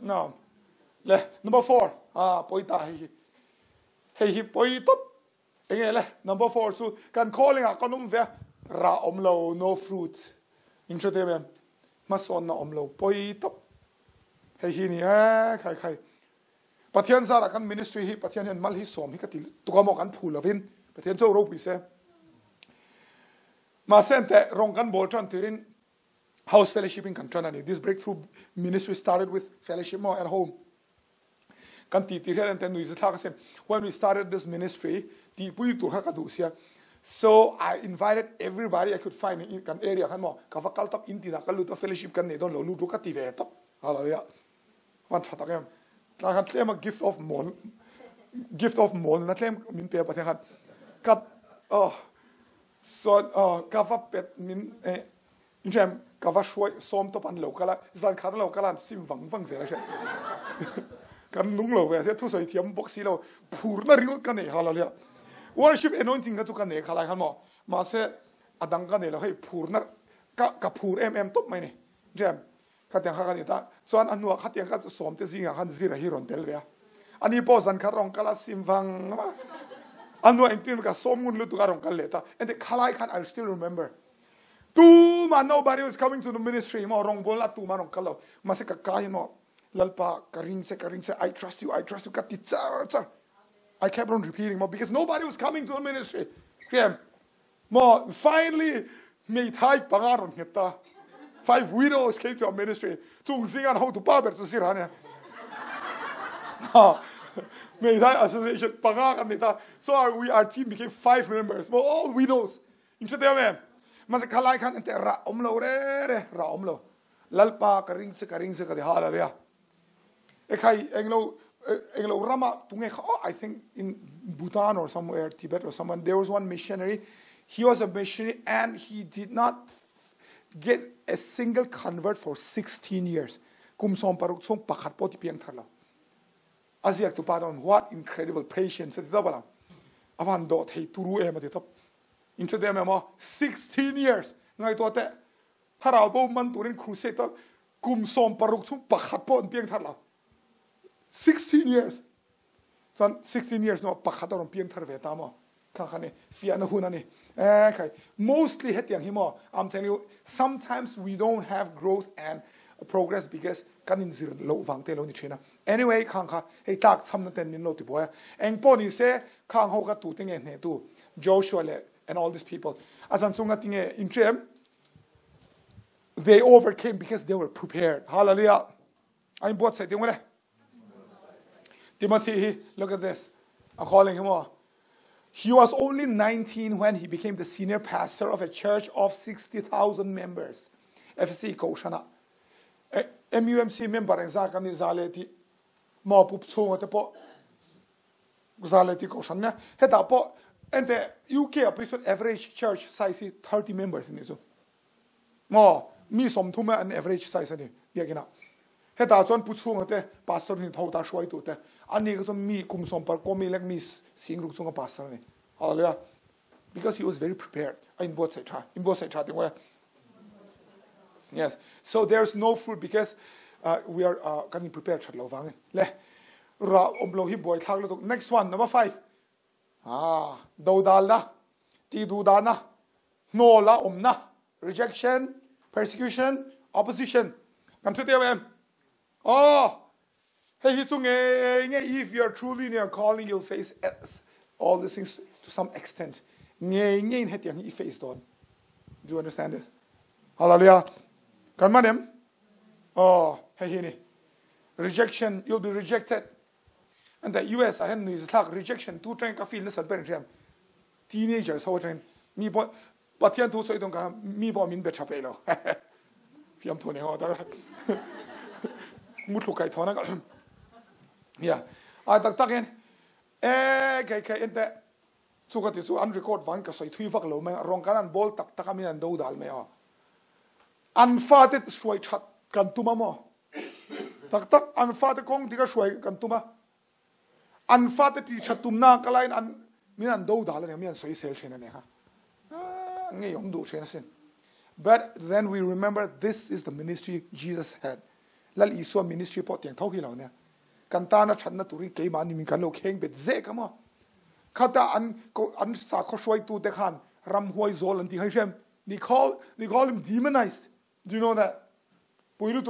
Speaker 1: No. Number 4. Poita hey poitop. Engele number 4 so kan calling a kanum ve ra omlo no fruit. Into them, mason na omlo poi top. Hey hini kai. Patian zara kan ministry hi patian hen mal hi som hi katil tukamo kan phul avin patian zo ro pi se. ma sente rong kan bol tran tirin house fellowshipping kan tran ani. This breakthrough ministry started with fellowship more at home. Kan ti ti and then when we started this ministry, ti pui tu ka du sia. So I invited everybody I could find in kan area kan mo ka fakal tap inti na kalu to fellowship kan ne don lo lu tu ka ti ve tap. Hallelujah. Wan chata kam. La kan claim a gift of mol na claim min pe pa kan. Kap so kava pet min injam kava shoi som to pan lo kala zan khan lo kala sim wang se la she. Kan nung lo ve se tu soi tiam boxi lo phur na ringot kan ne hallelujah. Worship anointing ka tu kan ne khala kan mo ma se adang kan ne lo hei phur na ka phur top mai ne jam ka tiang kha kan ni ta chuan anua kha tiang ka som te zinga han zira hi ron tel ve ani po zan kha rong kala sim wang ma anua intim ka som ngun lu tu ka rong kal le ta and the khalai kan I still remember tu ma nobody was coming to the ministry mo rong bol la tu ma rong kalo ma se ka kai mo lalpa karing se I trust you ka ti cha I kept on repeating more because nobody was coming to the ministry. More finally, made high pangaron hita. 5 widows came to our ministry. Chung singan how to barber to siranya. Made high association pangaron hita. So our team became 5 members. We're all widows. Instead of them, mas kalai kan ente ra omlo re ra omlo. Lalpa karing se ka di hallelujah. Ekai englo Rama, I think in Bhutan or somewhere, Tibet or someone, there was one missionary. He was a missionary and he did not get a single convert for 16 years. Asiak to pardon, what incredible patience. 16 years. Ngay to te, Harabo man turin crusade, kum som paruk chung pakat po piang thala. 16 years. 16 years no pakhator piang tharve tamo. Kankane fiana hunani. Okay. Mostly hetiang himo. I'm telling you, sometimes we don't have growth and progress because kanin zir lo wangte lo ni china. Anyway, kanka hey tak sam na ten min lo ti boya. Eng po ni se kang ho ka tu tinge ne tu Joshua le and all these people. Asan sunga tinge in chem they overcame because they were prepared. Hallelujah. I'm both say tingole. Timothy, look at this. I'm calling him off. He was only 19 when he became the senior pastor of a church of 60,000 members. FC Koshana. MUMC member in Zakani Zaleti. More pup so at po Zaleti Koshana. Head up and the UK average church size is 30 members in it. More me some tuma an average size in it. Heta chon puchung ate pastor ni thau ta shwai tu te ani ko mi kum som par komi like mi sing ruk chung pastor ni hallelujah because he was very prepared in both side yes so there's no fruit because we are getting prepared chatlo wang le ra omlo hi boy thak lo next one number 5 do dal na ti du da na no la omna rejection persecution opposition kam se te hey, if you're truly in your calling, you'll face all these things to some extent. You faced on. Do you understand this? Hallelujah. Can madam? Hey, rejection, you'll be rejected. And the US, I had rejection. 2 train ka feel at Belgium. Teenagers, how train me but yan to so don't me bo min betchapelo. Fiam Tony. Mutlukai thona yeah tak takin kai ente chukati chu unrecord wang ka soi thui vak lo me rong kan bol tak takami an do dal me unfated swai chat kan tuma mo tak unfated kong diga swai kan tuma unfated ti chatum na kalain an min an do dal ne min soi sel chena ne ha nge yom do chena sen but then we remember this is the ministry Jesus had lal iso ministry po tiang thau ki lo ne kantana channa turin ke mani min kan lo kheng bet ze kama khata an sa kho shoi tu de khan ram hoi zol an ti hai shem ni call him demonized. Do you know that puilu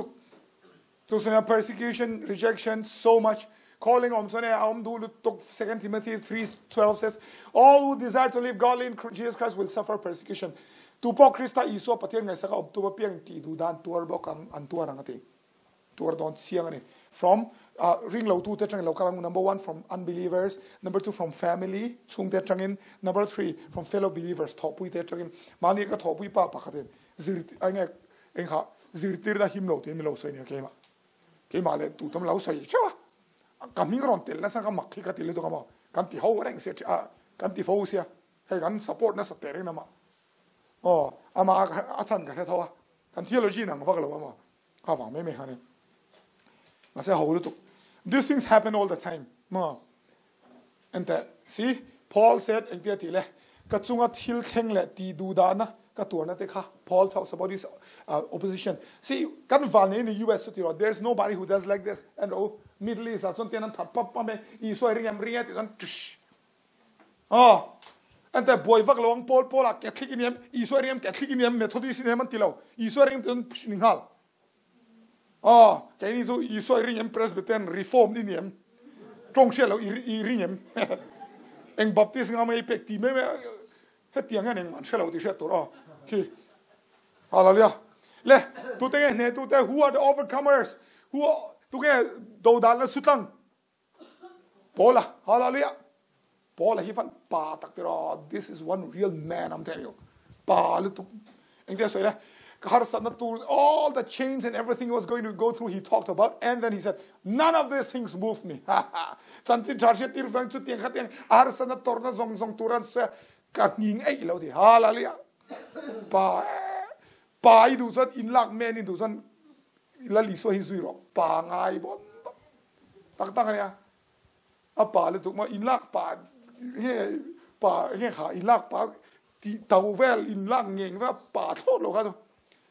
Speaker 1: to sana persecution rejection so much calling on sana do 2 Timothy 3:12 says all who desire to live godly in Jesus Christ will suffer persecution tu po Krista iso patien ngai saka tu pa piang ti du dan tuar bo kan an tuar angati tuar don siang ani from ring lo tu te chang lo kalang number 1 from unbelievers, number 2 from family chung te changin, number 3 from fellow believers thopui te changin mani ka thopui pa pakhaten zir anga engha zir tir da him lo te mi lo sai ne ke ma le tu tam lo sai chawa kaming ron tel na sa ka makhi ka tel to ka ma kan ti ho reng se kan ti fo sia he kan support na sa te reng na ma ama achan ka thawa kan theology nang wa ka lo ma ka wang me ha ne ma se ho lu these things happen all the time ma and see Paul said in the tile ka chunga thil theng le ti du da na ka tur na te kha Paul talks about this opposition see kan van in the US there's nobody who does like this and Middle East achon tian that pap pa me I so ring am ring at an and the boy vak long Paul a Catholic in him I so ring Catholic in him Methodist in him tilo I so ring ton ning hal cái này rồi Israel ring Presbyterian reform đi niệm trong xe là ring em anh Baptist ngắm ấy bạch tí mấy hết tiếng anh mà xe là đi xe tổ khi hallelujah le tụi tây này tụi tây who are the overcomers who tụi cái đầu đàn là sút lăng Paul là hallelujah Paul là hi phân ba tắc đó this is one real man I'm telling you ba lu tụi anh thấy rồi đấy harsatna, all the chains and everything he was going to go through, he talked about, and then he said, none of these things moved me. Santi charge tirfang chu tiang khat yang harsatna torna zong turan se ka ning ei lo di hallelujah. Pa I du san in lak men in du san la li so hi zui ro pa ngai bon. Tak ania. Pa le tu ma in lak pa he kha in lak pa ti tau vel in lak ngeng va pa tho lo ka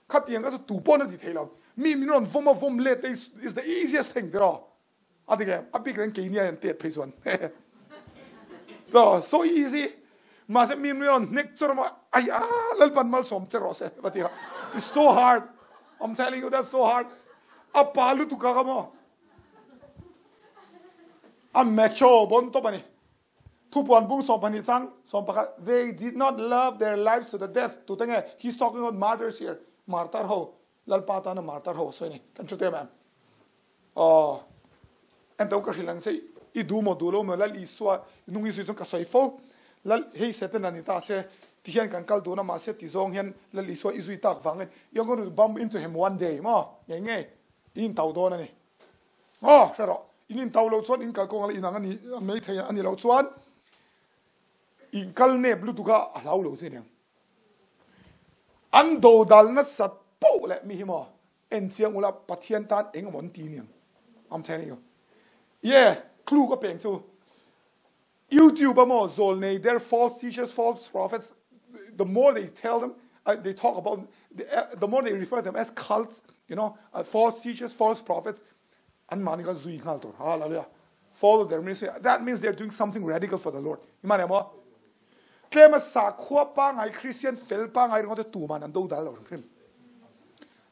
Speaker 1: kat yang ka tu pon di thelo mi non vom let is the easiest thing there adige apik ren ke nia en tet phison so easy ma se mi non nek chor ma ai lal pan mal som chero se batia it's so hard I'm telling you that's so hard apalu tu ka mo am macho bon to bani tu pon bung som pani chang som pa they did not love their lives to the death tu tenge he's talking about martyrs here martar ho lal pata na martar ho so ni kan chute ma and to ka silang sei I du mo dulo mo lal iswa nung isu ka soifo lal hei seten ani ta se ti hian kan kal do na ma se ti zong hian lal iswa izui tak wangen you're going to bump into him one day ma nge in tau do na ni sero in tau lo chuan in kal kong ala inang ani mei thei ani lo chuan in kal ne blu tu ka lau lo se nang an do dal na sat po le mi hi mo en chiang ula pathian tan eng mon ti niang I'm telling you yeah clue ka peng chu YouTube mo zol nei they're false teachers false prophets the more they tell them they talk about the more they refer to them as cults you know false teachers false prophets and mani ka zui ngal tor hallelujah follow their ministry that means they're doing something radical for the Lord imane mo klema sa khwa pa ngai Christian fel pa ngai ngo te tu man an do dal lo prim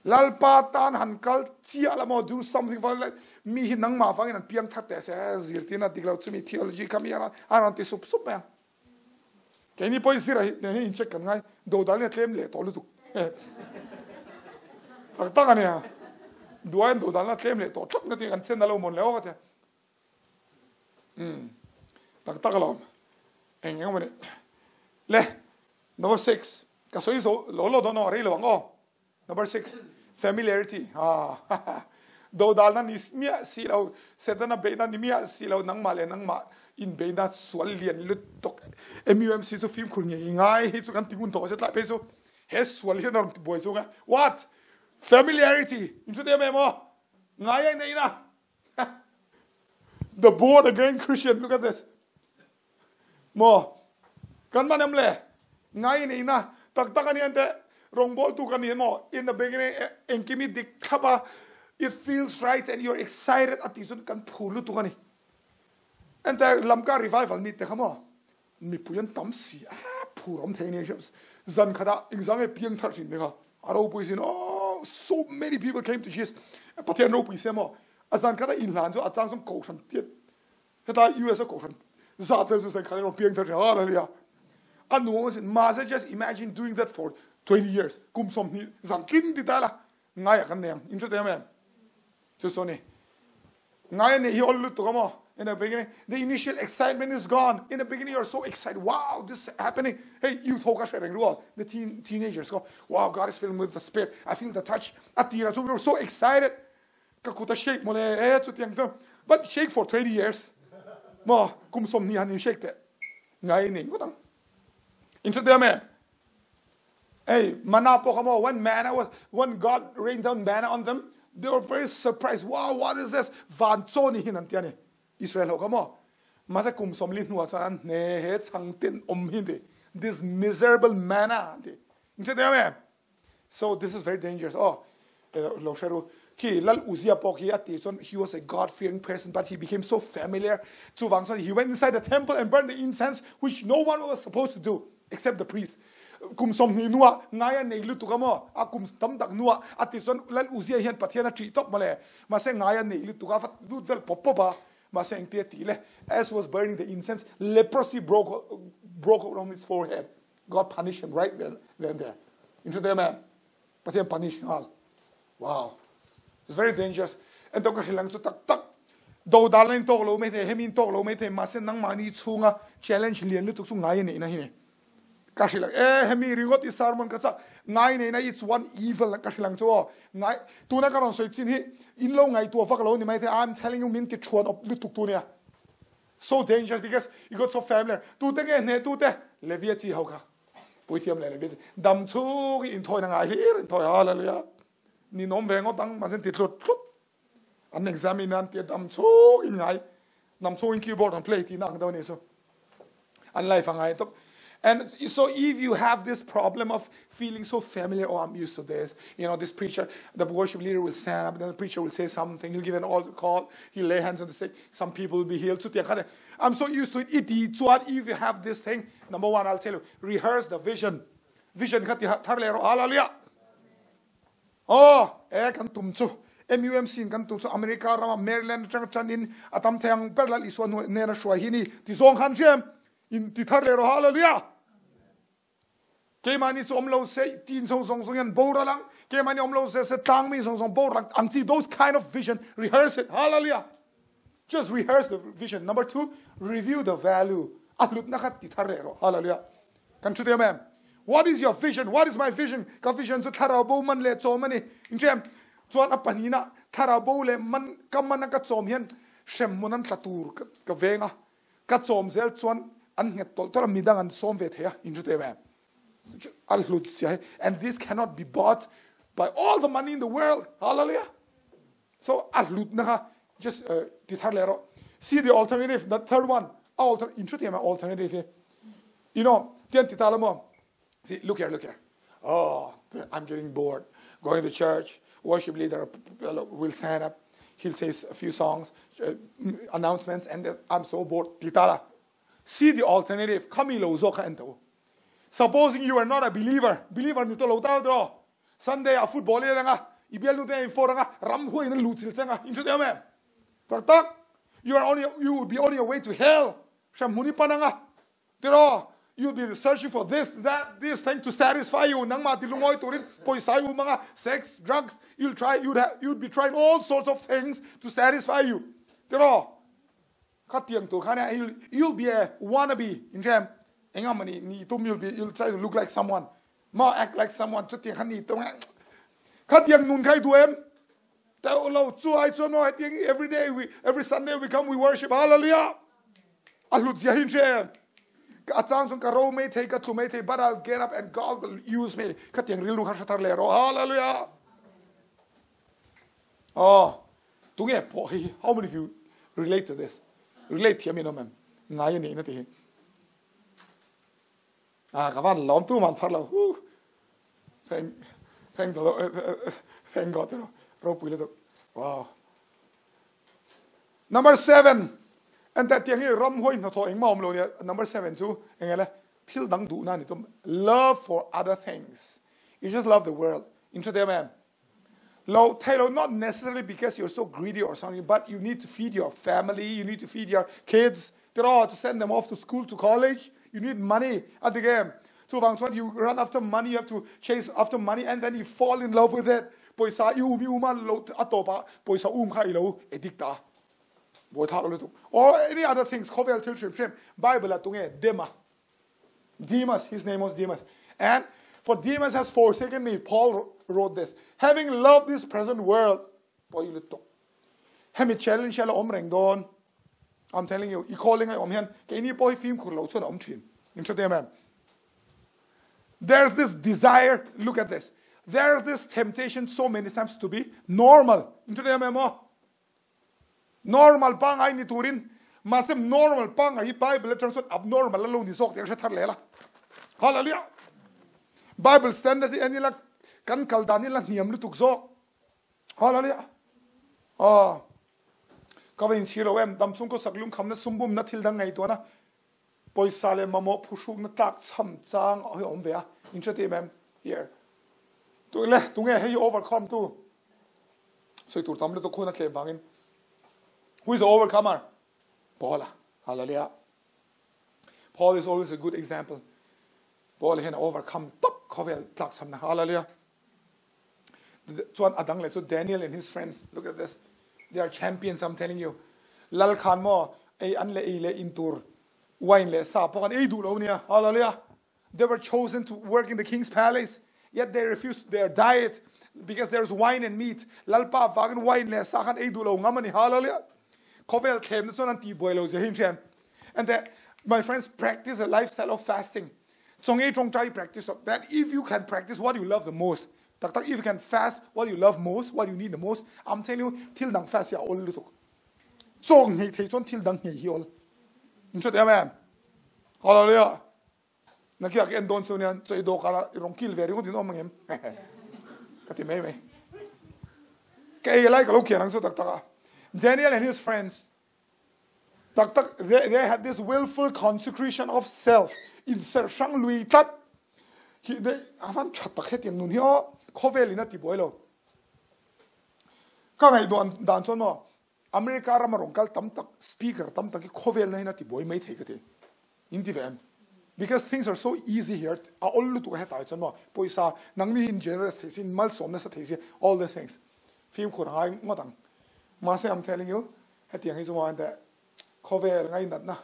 Speaker 1: lal pa tan han kal chia la mo do something for like mi hin nang ma fang an piang that te se zirtina diglo chumi theology kamia aran ti sup ya ke ni poi sira ne in check kan ngai do dal ne tlem le to lu tu tak ta kan ya duan do dal na tlem le to chok na ti kan sen na lo mon le o ka te tak ta lo en ngam ne le number 6 ka so iso lo do no re lo ngo number 6 familiarity do dal na nismia silo setana beina nimia silo nang male nang ma in beina swal lian lut tok MUMC so film khul nge ngai hi chu kan tingun to se tla pe so he swal hian ram boy so nga what familiarity into them mo ngai nei na the born again Christian look at this mo kan manam le ngai nei na tak tak ani ante rongbol tu kan mo in the beginning enkimi dikhaba it feels right and you're excited at this kan phulu tu kani and the lamka revival meet the kamo mi puyan tamsi phurom theine zan khada exam e piang tharin dega aro puisin so many people came to Jesus but there no puisemo azan khada in lan so atang song ko san tiet heta US ko san za te so san khada no piang tharin hallelujah and no was just imagine doing that for 20 years kum som ni zan kin ti ta la ngai kan neng in te me just so ni ngai ne hi all lu to mo in the beginning the initial excitement is gone. In the beginning you're so excited, wow, this is happening. Hey, youth the teenagers go, wow, God is filled with the Spirit, I feel the touch at the so we were so excited. Shake but shake for 20 years mo kum som ni han shake that ngai ni utang into them man. Hey, manapo kamo when God rained down manna on them, they were very surprised. Wow, what is this? Van Zoni hinantiane Israel kamo masa kum som li nuwa san ne he changtin hindi this miserable manna into them man. So this is very dangerous. Oh, lo sharu he was a God-fearing person, but he became so familiar to Wangsan. He went inside the temple and burned the incense, which no one was supposed to do except the priest. Kum som ni nuwa ngaya nei lu tukamo a kum tam dak nuwa atison lal uzia hian pathiana tri top male ma se ngaya nei lu tuka du vel poppa ma se engte tile as was burning the incense, leprosy broke on his forehead. God punished him right then there. Into the man, but he punished all. Wow. It's very dangerous. And don't hilang to tak. Do dalang talk low mate, hemin talk low mate, masen nang mani chunga challenge lian lu tuk su ngai ne na hine. Kashilang hemi ringot is sermon katsa ngai ne it's one evil kashilang to ngai tu na karon so chin hi in lo ngai tu fa lo ni mate. I'm telling you min ki chuan op lu tuk tu ne. So dangerous because you got so familiar. Tu te nge ne tu te leviati hoka. Puitiam le leviati. Dam chu in toy na ngai in toy hallelujah. Ni nom vengo tang masen titlut an examine ti dam cho in ngai nam cho in keyboard and play ti nang do ne so an life ngai to. And so if you have this problem of feeling so familiar, oh, I'm used to this, this preacher, the worship leader will stand up, then the preacher will say something, he'll give an altar call, he'll lay hands on the sick, some people will be healed. I'm so used to it. If you have this thing, number one, I'll tell you, rehearse the vision. Hallelujah. Oh, kan tumchu MUMC kan tumchu America rama Maryland chanin atam thang perlal iswan nena swahini ti song han jem in ti tharlero hallelujah ke mani chomlo se tin song yan bora lang ke mani omlo se tang mi song bora lang angchi those kind of vision, rehearse it. Hallelujah. Just rehearse the vision. Number two, review the value. Alut nakat ti tharlero hallelujah. Kan chute ma'am. What is your vision? What is my vision? Ka vision so tharabo man le chom mani injem chuan apanina tharabo le man kamana ka chom hian shemmunan tlatur ka venga ka chom zel chuan an nget tol tora midang an som ve thea injute me al hlut sia, and this cannot be bought by all the money in the world. Hallelujah. So al hlut na just titharlero. See the alternative, the third one. Injute me alternative. Tian titalamo. See, look here. Oh, I'm getting bored. Going to church, worship leader will stand up. He'll say a few songs, announcements, and I'm so bored. Titala. See the alternative. Supposing you are not a believer nito lo draw. Sunday a football nga. Ibel no day for nga ram hui na lutil nga. Into the man. Tak. You would be on your way to hell. Shamuni pananga. Draw. You'll be searching for this thing to satisfy you. Nang matilungoy turin poisay mga sex, drugs. You'd be trying all sorts of things to satisfy you. Pero katiyang to kana you'll be a wannabe in jam. Engamani ni tum you'll try to look like someone. Ma act like someone. Chutiyang hani to katiyang nun kay duem. Every Sunday we come, we worship. Hallelujah. But I'll get up and God will use me. Hallelujah. Oh, how many of you relate to this? Relate to me, no man. Thank the Lord. Thank God. Wow. Number 7. And that number 7 too. Love for other things. You just love the world. Not necessarily because you're so greedy or something, but you need to feed your family, you need to feed your kids, to send them off to school, to college. You need money at the game. You run after money, you have to chase after money, and then you fall in love with it. Poisa atopa, poisa khailo edicta. Or any other things. Bible Demas, his name was Demas. And for Demas has forsaken me, Paul wrote this. Having loved this present world, I'm telling you, there's this desire, look at this. There's this temptation so many times to be normal. Normal pang ay ni turin. Masem normal pang ay Bible translate abnormal lalo ni sok tiyak thar lela. Hallelujah. Bible standard ani la kan kaldani la niam lu tuk sok. Hallelujah. Kawin siro em dam chung ko saklum khamna sumbum na thil dang ngai to na. Poisa le mamo phusuk na tak cham chang oi om vea. Inchate mem here. Tu le tu nge hey overcome tu. So tu tam le to khona tle bangin. Who is the overcomer? Paul. Hallelujah. Paul is always a good example. Paul can overcome. Hallelujah. So Daniel and his friends, look at this. They are champions, I'm telling you. Lal khan mo ay anle ile intur wine le sa pokan ay dulo niya. Hallelujah. They were chosen to work in the king's palace, yet they refused their diet because there's wine and meat. Lal pa vagan wine le sa kan ay dulo ngamani. Hallelujah. And that, my friends, practice a lifestyle of fasting. Practice that if you can practice what you love the most, if you can fast what you love most, what you need the most, I'm telling you, till dang fast ya all lutuk. So till dang he all. Amen. Hallelujah. Nakiak en don sunian so ido kala irong kill very good no mangem. Kati me. Kay like look yan so tak. Daniel and his friends, they had this willful consecration of self. In Sershang Lui Tat, they haven't chat the head in Nunio, Covel in a tiboilo. Come I don't dance on more. America Ramaroncal Tamtak speaker, Tamtaki Covel in a tiboy may take it in the because things are so easy here. I all to head out and more. Poisa, Nangmi in generous, in Malsomness, all the things. Film could I modern. Master, I'm telling you, at the end is one that cover na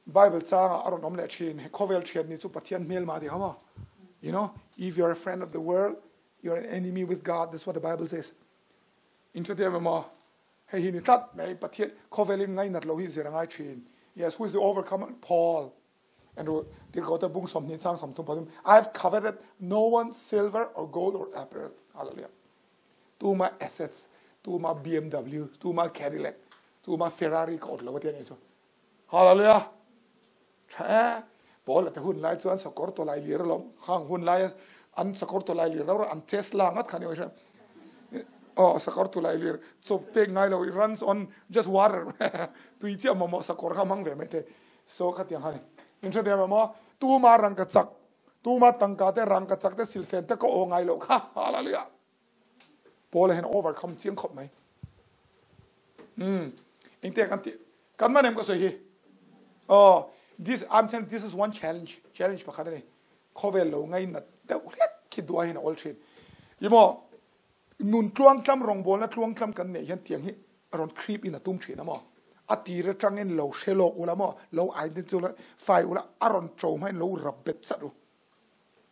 Speaker 1: Bible sang I don't know that chain cover chain needs to patian mail madi hama. You know, if you're a friend of the world, you're an enemy with God. That's what the Bible says. Into the ma hey he nitat may patian cover ngai nat lo hi zerangai chain. Yes, who is the overcomer? Paul. And they got a book some sang some to I've coveted no one's silver or gold or apparel. Hallelujah. To my assets. To my BMW, to my Cadillac, to my Ferrari code. Hallelujah. Paul at the Hun lights on Sakorto Lai Lirolom, Hang Hun Lias, and Sakorto Lai Liro, and Tesla, not Kanyosha. Oh, Sakorto Lai Lir. So big Nilo, it runs on just water to eat your Momo Sakor among them. So Katian honey. Into the Mama, two ma Rankatsak, two ma Tankate Rankatsak, the Silfenteco or Nilo. Hallelujah. Paul had overcome Tian Kop Mai. Can my name go say oh, this I'm saying this is one challenge. Challenge Bakadene. Covelo, Nain, that kid do I in all trade. You know, Nun Kluang Clam Rongbona, Kluang Clam can Tiang around creep in a tomb tree no more. A tira trang in low, shallow, ulamo, low identity, five, aron trauma, and low rabbit saddle.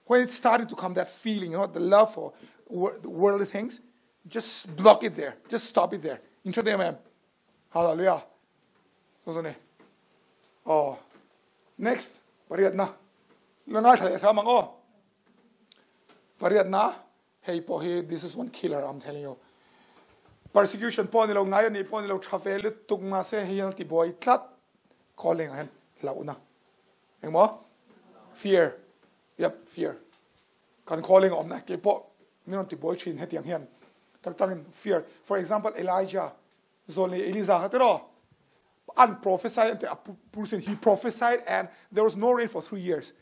Speaker 1: When it started to come that feeling, you know, the love for worldly things. Just block it there. Just stop it there. Into the man. Hallelujah. Oh. Next. Pariadna. Langat ramang oh. Pariadna. Hey po hey, this is one killer, I'm telling you. Persecution po nilo ngayon ni po nilo travel tugma se hiyal ti boy tlat calling han launa. Mo? Fear. Yep, fear. Kan calling om na ke po ninon ti boy chin hetiang hian. Fear. For example, Elijah, Zoli Eliza, unprophesied, he prophesied, and there was no rain for 3 years.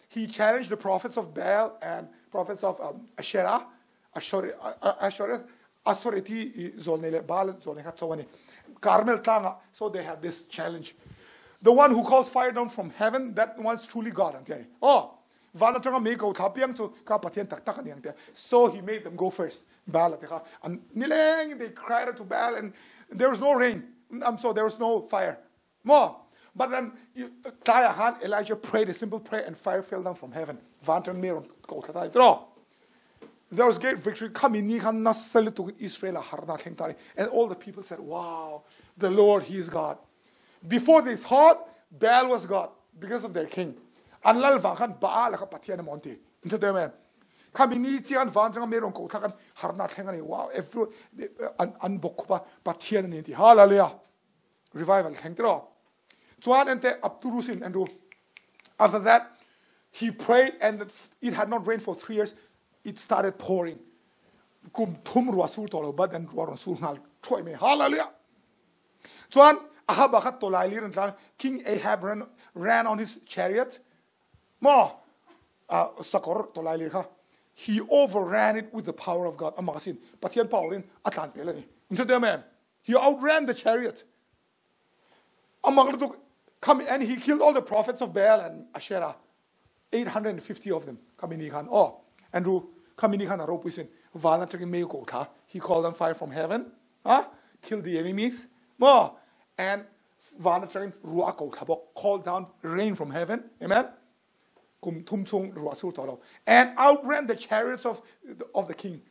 Speaker 1: He challenged the prophets of Baal and prophets of Asherah, Astoreti, Zolnele, Baal, Zolne Carmel Tanga. So they had this challenge. The one who calls fire down from heaven, that one's truly God. Oh, so he made them go first. And they cried out to Baal, and there was no rain. So there was no fire. More. But then Elijah prayed a simple prayer, and fire fell down from heaven. There was great victory coming to Israel, and all the people said, wow, the Lord, He is God. Before they thought Baal was God because of their king. And lal vangkan Baal ka patian monte. Into them. Kami ni tian vanjang merong ko takan harna thengani. Wow, every unbokpa patian ni. Hallelujah. Revival thengtro. Tuan ente apturusin and do. After that, he prayed, and it had not rained for 3 years. It started pouring. Kum tum ruasul tolo bad and ruasul nal troy me. Hallelujah. Tuan Ahabakat tolai King Ahab ran on his chariot. More sakor tolai he overran it with the power of God. Amakasin. But he had power in Atlant Pelani. Into the man. He outran the chariot. Come and he killed all the prophets of Baal and Asherah. 850 of them. Kaminikan. Oh, Andrew Kaminikan Aropusin. He called on fire from heaven. Killed the enemies. More. And called down rain from heaven. Amen. And outran the chariots of the king.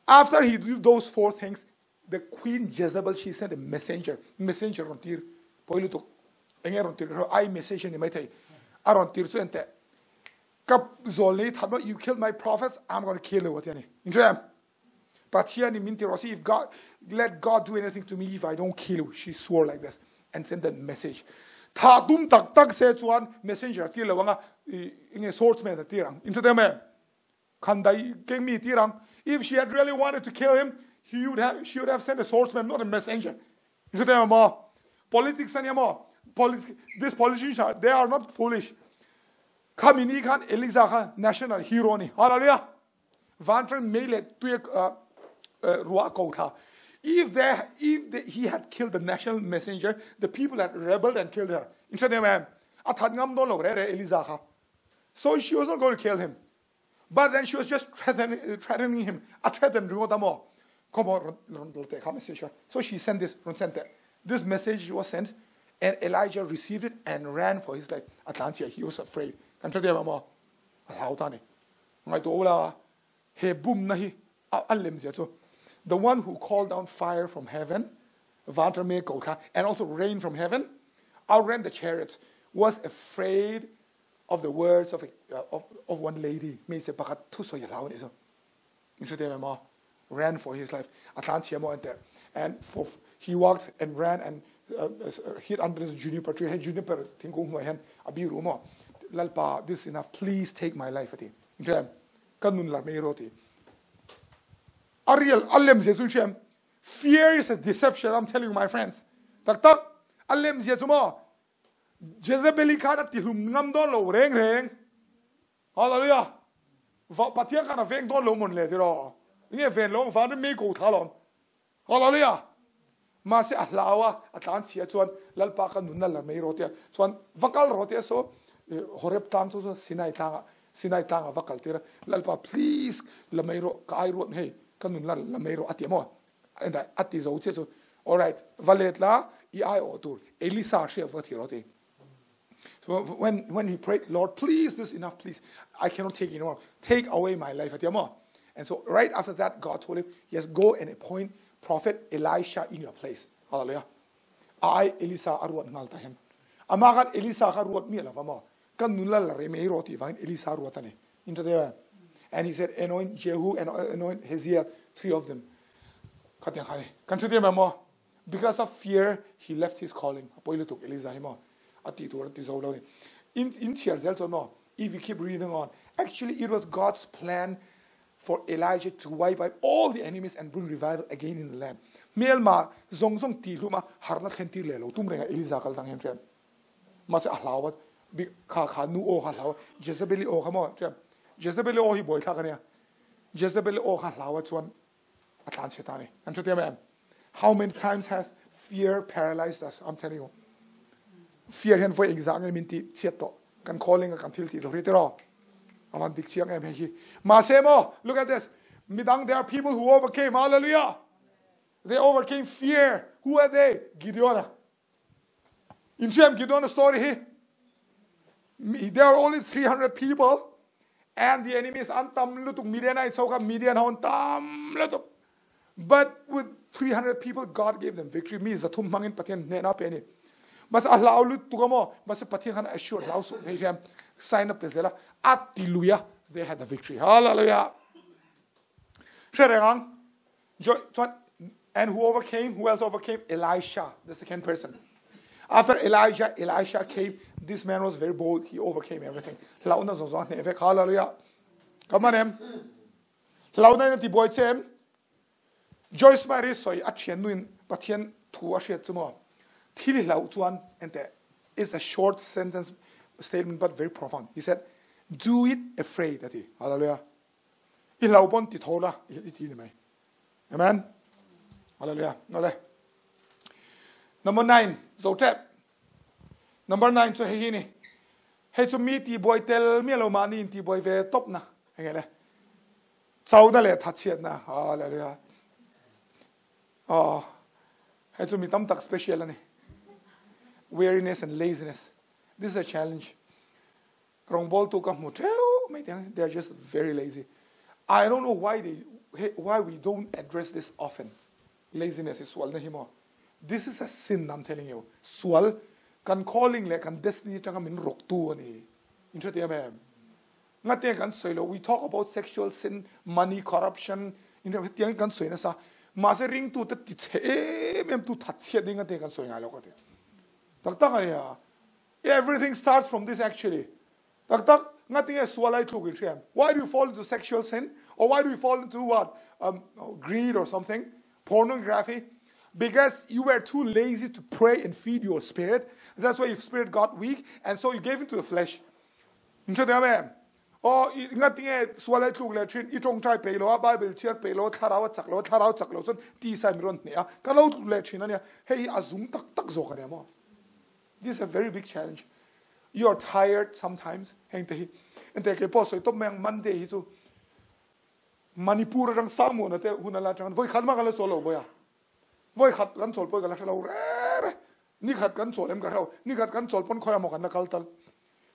Speaker 1: After he did those 4 things, the queen Jezebel, she sent a messenger on tir. I message in the Aron tir so ente. You killed my prophets, I'm going to kill you. But here in Mintirosi, if God let God do anything to me if I don't kill you, she swore like this and sent that message. Tatum tak tak said one messenger tilawanga in a swordsman tirang into the man. Kandai gave me tirang. If she had really wanted to kill him, she would have sent a swordsman, not a messenger. Into the man. Politics and yamo. These politicians they are not foolish. Kaminikan Eliza national hero ni. Hallelujah. Vantran mele tuek if he had killed the national messenger, the people had rebelled and killed her. So she was not going to kill him. But then she was just threatening him. So she sent this. This message was sent, and Elijah received it and ran for his life. Atlantia, he was afraid. The one who called down fire from heaven, and also rain from heaven, outran the chariots, was afraid of the words of one lady. Ran for his life. And he walked and ran and hid under this juniper tree. Hey, juniper, this is enough. Please take my life. Fear is a deception, I'm telling you, my friends. Jezebel kana tilum ngam don lo reng. Hallelujah. Patia kana veng don lo mon le tiro. Ni ven lo fa me go thalon. Hallelujah. Ma se ahlawa atlan sia chuan lalpa ka nun la me rotia. Chuan vakal rotia so horep tang so sinai tanga vakal tira. Lalpa please la me ro ka ai ro hey kanun la me ro atiamo. And ati zo so all right. Valetla I otur. Elisa she vatirote. So when he prayed, Lord, please, this is enough, please. I cannot take it anymore. Take away my life. And so right after that, God told him, yes, go and appoint prophet Elisha in your place. Hallelujah. I, Elisa, arwat naltahem. Amagat Elisa arwat mi lavama. Kanula reme roti vine Elisa arwatane. Into there. And he said, anoint Jehu and anoint Hezekiah, 3 of them. Because of fear, he left his calling. If you keep reading on, actually it was God's plan for Elijah to wipe out all the enemies and bring revival again in the land. Melma zongzong tiluma harna khenti lelo tumrenga Elisa kal sang hem. Mas ahlawat bi kha nu o khalawat Jezebel o khamo Jezebel o hi boy thakania Jezebel o khalawat chuan atlan setani. And to them How many times has fear paralyzed us? I'm telling you. Fear hen for example minti cheto kan calling kan tilti to ritero. Aman dikchiang em he. Masemo, look at this. Midang, there are people who overcame. Hallelujah. They overcame fear. Who are they? Gideon. In Shem Gideon's story here. There are only 300 people, and the enemy is antam lutuk Midianites. So Midian on tam lutuk. But with 300 people, God gave them victory. Me zatum mangin patien nena peni. Mas allow lut tukamo. Mas patien kan assure laus Shem sign up pesela. Hallelujah. They had the victory. Hallelujah. And who overcame? Who else overcame? Elisha, the second person. After Elisha came. This man was very bold. He overcame everything. Hallelujah. Come on, him. Launa ti boy chem. Joyce Mary soy atchen nuin patien tu ashet tumo. Tili lau tuan, and there is a short sentence statement but very profound. He said, "Do it afraid." Hallelujah. Ilau bon ti thola iti mai. Amen. Hallelujah. Number 9, Zotep. Number 9, so hini. Hey, to meet the boy tell me lo mani in the boy ve top na. Hengele. Sauda le touch na. Hallelujah. Oh, hey, to meet tam tak special ani. Weariness and laziness. This is a challenge. Wrong ball to come motel. They are just very lazy. I don't know why we don't address this often. Laziness is swal na himo. This is a sin, I'm telling you. Swal kan calling le kan destiny tanga min rok tu ani. Interesting me. Ngate kan soilo. We talk about sexual sin, money, corruption. Interesting kan soina sa. Mase ring tu te tithe mem tu thatche ding ngate kan soina lo kote. Tak tak ani ya. Everything starts from this actually. Tak tak ngate swalai tu gil. Why do you fall into sexual sin? Or why do you fall into what? Greed or something? Pornography. Because you were too lazy to pray and feed your spirit. That's why your spirit got weak, and so you gave into the flesh. Oh, nothing swallow to let you don't try paylo, Bible chair paylo, tarao, so tea side run near. Kalau let you hey, azum tak zokanemo. This is a very big challenge. You are tired sometimes, and take a post, so top man Monday, so Manipur and Samu, Hunala, Voy Kalmaka solo boya. Voy hat gan sol boy galasalo ni hat gan sol em garau ni hat gan sol pon khoya mo kan kaltal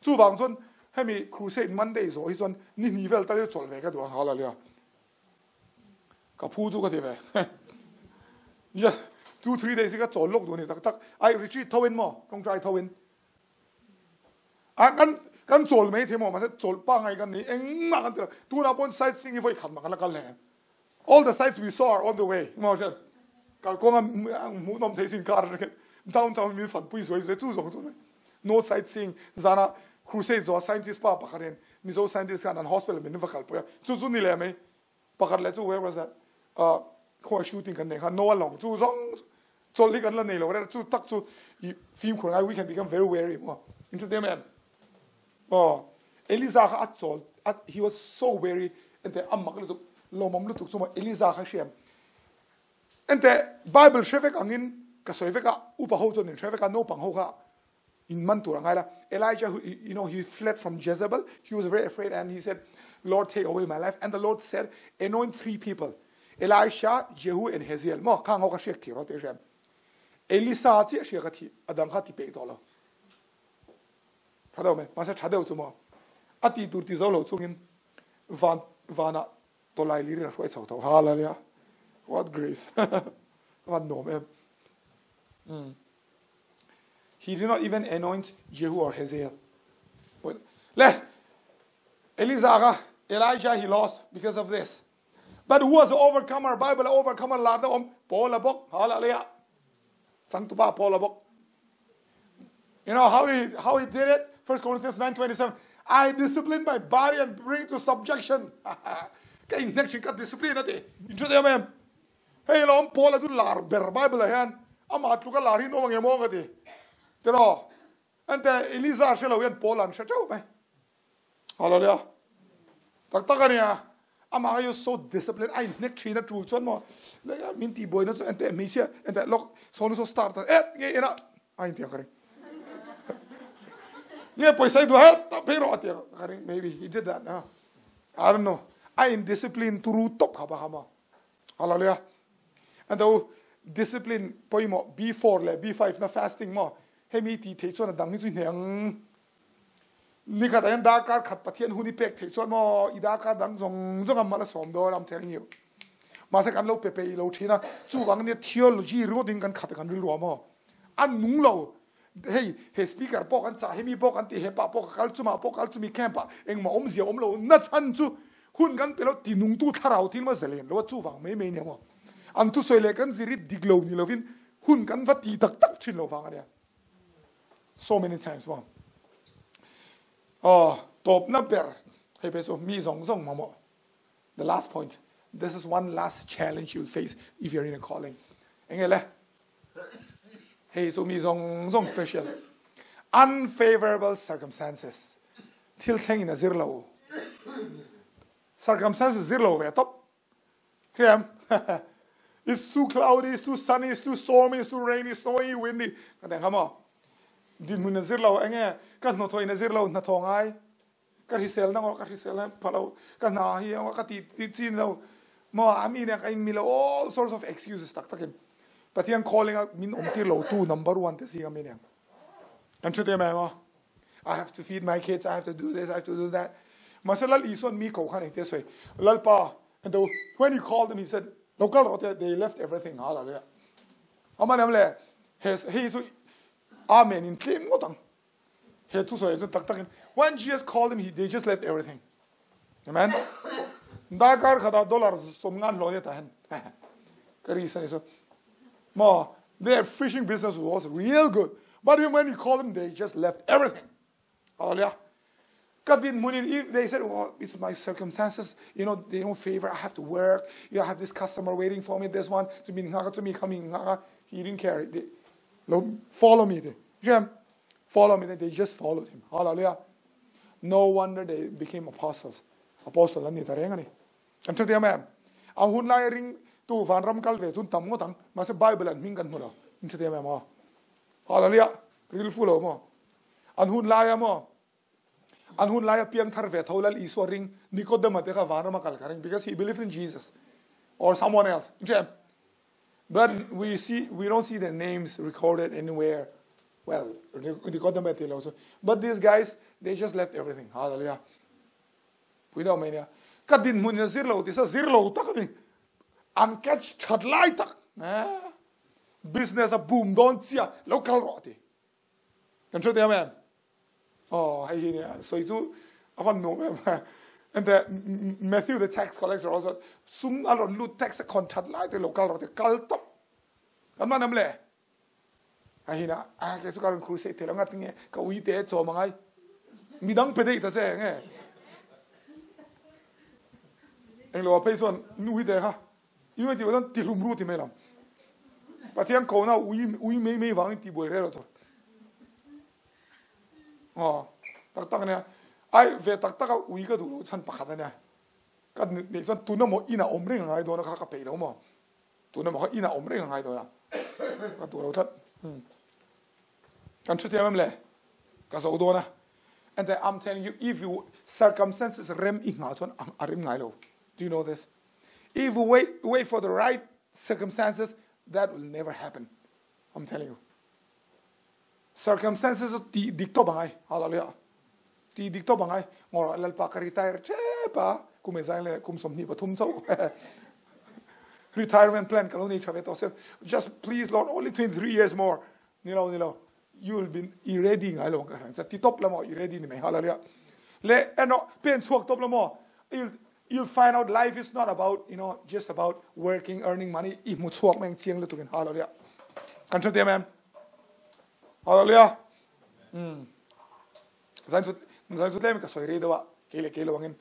Speaker 1: chu wang son hemi crusade Monday so hi son ni vel ta sol ve ka do hallelujah ka phu chu ka de ve ya 2-3 days ka sol lok do ni tak I retreat thawin mo tong try thawin a kan sol me the mo ma se sol pa ngai kan ni eng ma kan tu na pon side sing voi khat ma kan kal le all the sites we saw are on the way mo se downtown mi fan pui zoi tu zong no sightseeing zana crusade zo scientist pa pakaren Mizo scientist kan an hospital min vakal po chu ni le me pakar le chu where was that ko shooting kan ne ha no long chu zong so li kan la nei lo chu tak chu film ko we can become very wary mo into them man oh Eliza at he was so wary and the amak lo mom lu tuk chu Eliza kha shem. And the Bible shevek angin kasoiveka upahoton in sheveka no panghoka in manturangala. Elijah, he fled from Jezebel. He was very afraid, and he said, "Lord, take away my life." And the Lord said, "Anoint 3 people: Elisha, Jehu, and Hazael." Mo kanghoka shekti rote Elisa ti shekati adangati pe dolo. Chadao me, masa chadao zumo. Ati durti zolo zungin vana tolai liri na shwai chauto. Hallelujah. What grace. What no, man. He did not even anoint Jehu or Hazael. But Elijah he lost because of this. But who was the overcomer? Bible overcomer lada Paul abok. Hallelujah. Santuba Paul abok. You know how he did it? 1 Corinthians 9:27. I discipline my body and bring it to subjection. Okay, next you got discipline ati. Into the man. Hey, long Paul do lar ber Bible hand. Amat luka larin o ngemo ngati. Tero. And the Eliza shelo yan Paul and shacho me. Hallelujah. Tak takania. ama you so disciplined I next train na true chon mo le minti boy na so ente me sia ente lock so start nge ina ai ti kare nge poisa do ha ta pero ati kare maybe he did that I don't know I in discipline through top ka ba ma hallelujah and though discipline poi mo B4 le B5 na fasting mo he mi ti the so na dang ni chu heng ni ka ta da ka khat pathian huni pek the so mo ida ka dang jong jong am la som do I'm telling you ma se kan lo pe lo thina chu wang ni theology ro ding kan khat kan ri lo mo an nung lo hey speaker po kan cha he mi po kan ti he pa po kal chu ma po kal chu mi camp eng ma om zia om lo na chan chu hun kan pe lo ti nung tu tharau tin ma zelen lo chu wang me ne mo an tu soi le kan ziri diglo ni lovin hun kan va ti tak tak chin lo wang ania so many times mo top number hey pe so mi zong zong ma mo the last point this is one last challenge you face if you're in a calling engele hey so mi zong zong special unfavorable circumstances til thing in a zirlo circumstances zirlo ve top krem it's too cloudy it's too sunny it's too stormy it's too rainy snowy windy kan come on din mun zirlo enge kan no thoi na zirlo na thongai ka hisel na ka hisel na phalo ka na hi ka ti chin lo mo ami ne ka in milo all sorts of excuses tak takin but he calling out min omtir lo tu number 1 te si ami ne kan chute me mo I have to feed my kids I have to do this I have to do that masalal ison mi ko khan te soi lalpa and when he called them he said local they left everything hallelujah amanam le he so amen in claim ngotang he tu so tak takin when Jesus called them they just left everything amen dakar khada dollars somngan lo ne ta hen kari sa so mo their fishing business was real good but when he called them they just left everything hallelujah kadin munin if they said well it's my circumstances they don't favor I have to work I have this customer waiting for me this one to me coming he didn't care follow me they just followed him hallelujah no wonder they became apostles ani tarengani am chute am ahun lai ring tu van ram kal ve chun tam ngo tang ma se bible an ming kan mu lo chute am hallelujah real full mo anhun lai mo anhun lai piang thar ve tholal iswa ring Nicodemus te ka van ram kal karing because he believed in Jesus or someone else but we don't see their names recorded anywhere well Nicodemus also but these guys they just left everything hallelujah we don't mean kadin mun zirlo this zirlo tak ni an catch chatlai tak business a boom don't see local roti kan chute amen hey so itu avan no and Matthew the tax collector also sum alon lut tax contract like the local roti kal top kan manam le ahina ke su karon crusade te longa tinge ka ui te cho mangai midang pede ta se nge eng lo pe son nui te ha yu ti wadon ti lumru ti melam patiang ko na ui me wang ti boy re lo to tak ne ai ve tak ui ka du chan pakhat na ka ne son tu na mo ina omring ngai do na ka pe lo mo tu na mo ina omring ngai do na ka tu lo that kan chute am le ka so do na and I'm telling you if you circumstances rem I nga chon arim ngai lo do you know this if you wait for the right circumstances that will never happen I'm telling you circumstances dikto bangai hallelujah ti dikto bangai ngor lalpa ka retire chepa kumezai le kum somni pathum chau retirement plan kaloni chave to just please Lord only 23 years more you will be ready ngai lo ka sa ti top la mo ready ni me hallelujah le eno pen chuak top la mo you'll find out life is not about just about working earning money I mu chuak meng chiang le tukin hallelujah kan chute amen hallelujah zan su lem ka soi re do wa kele wangin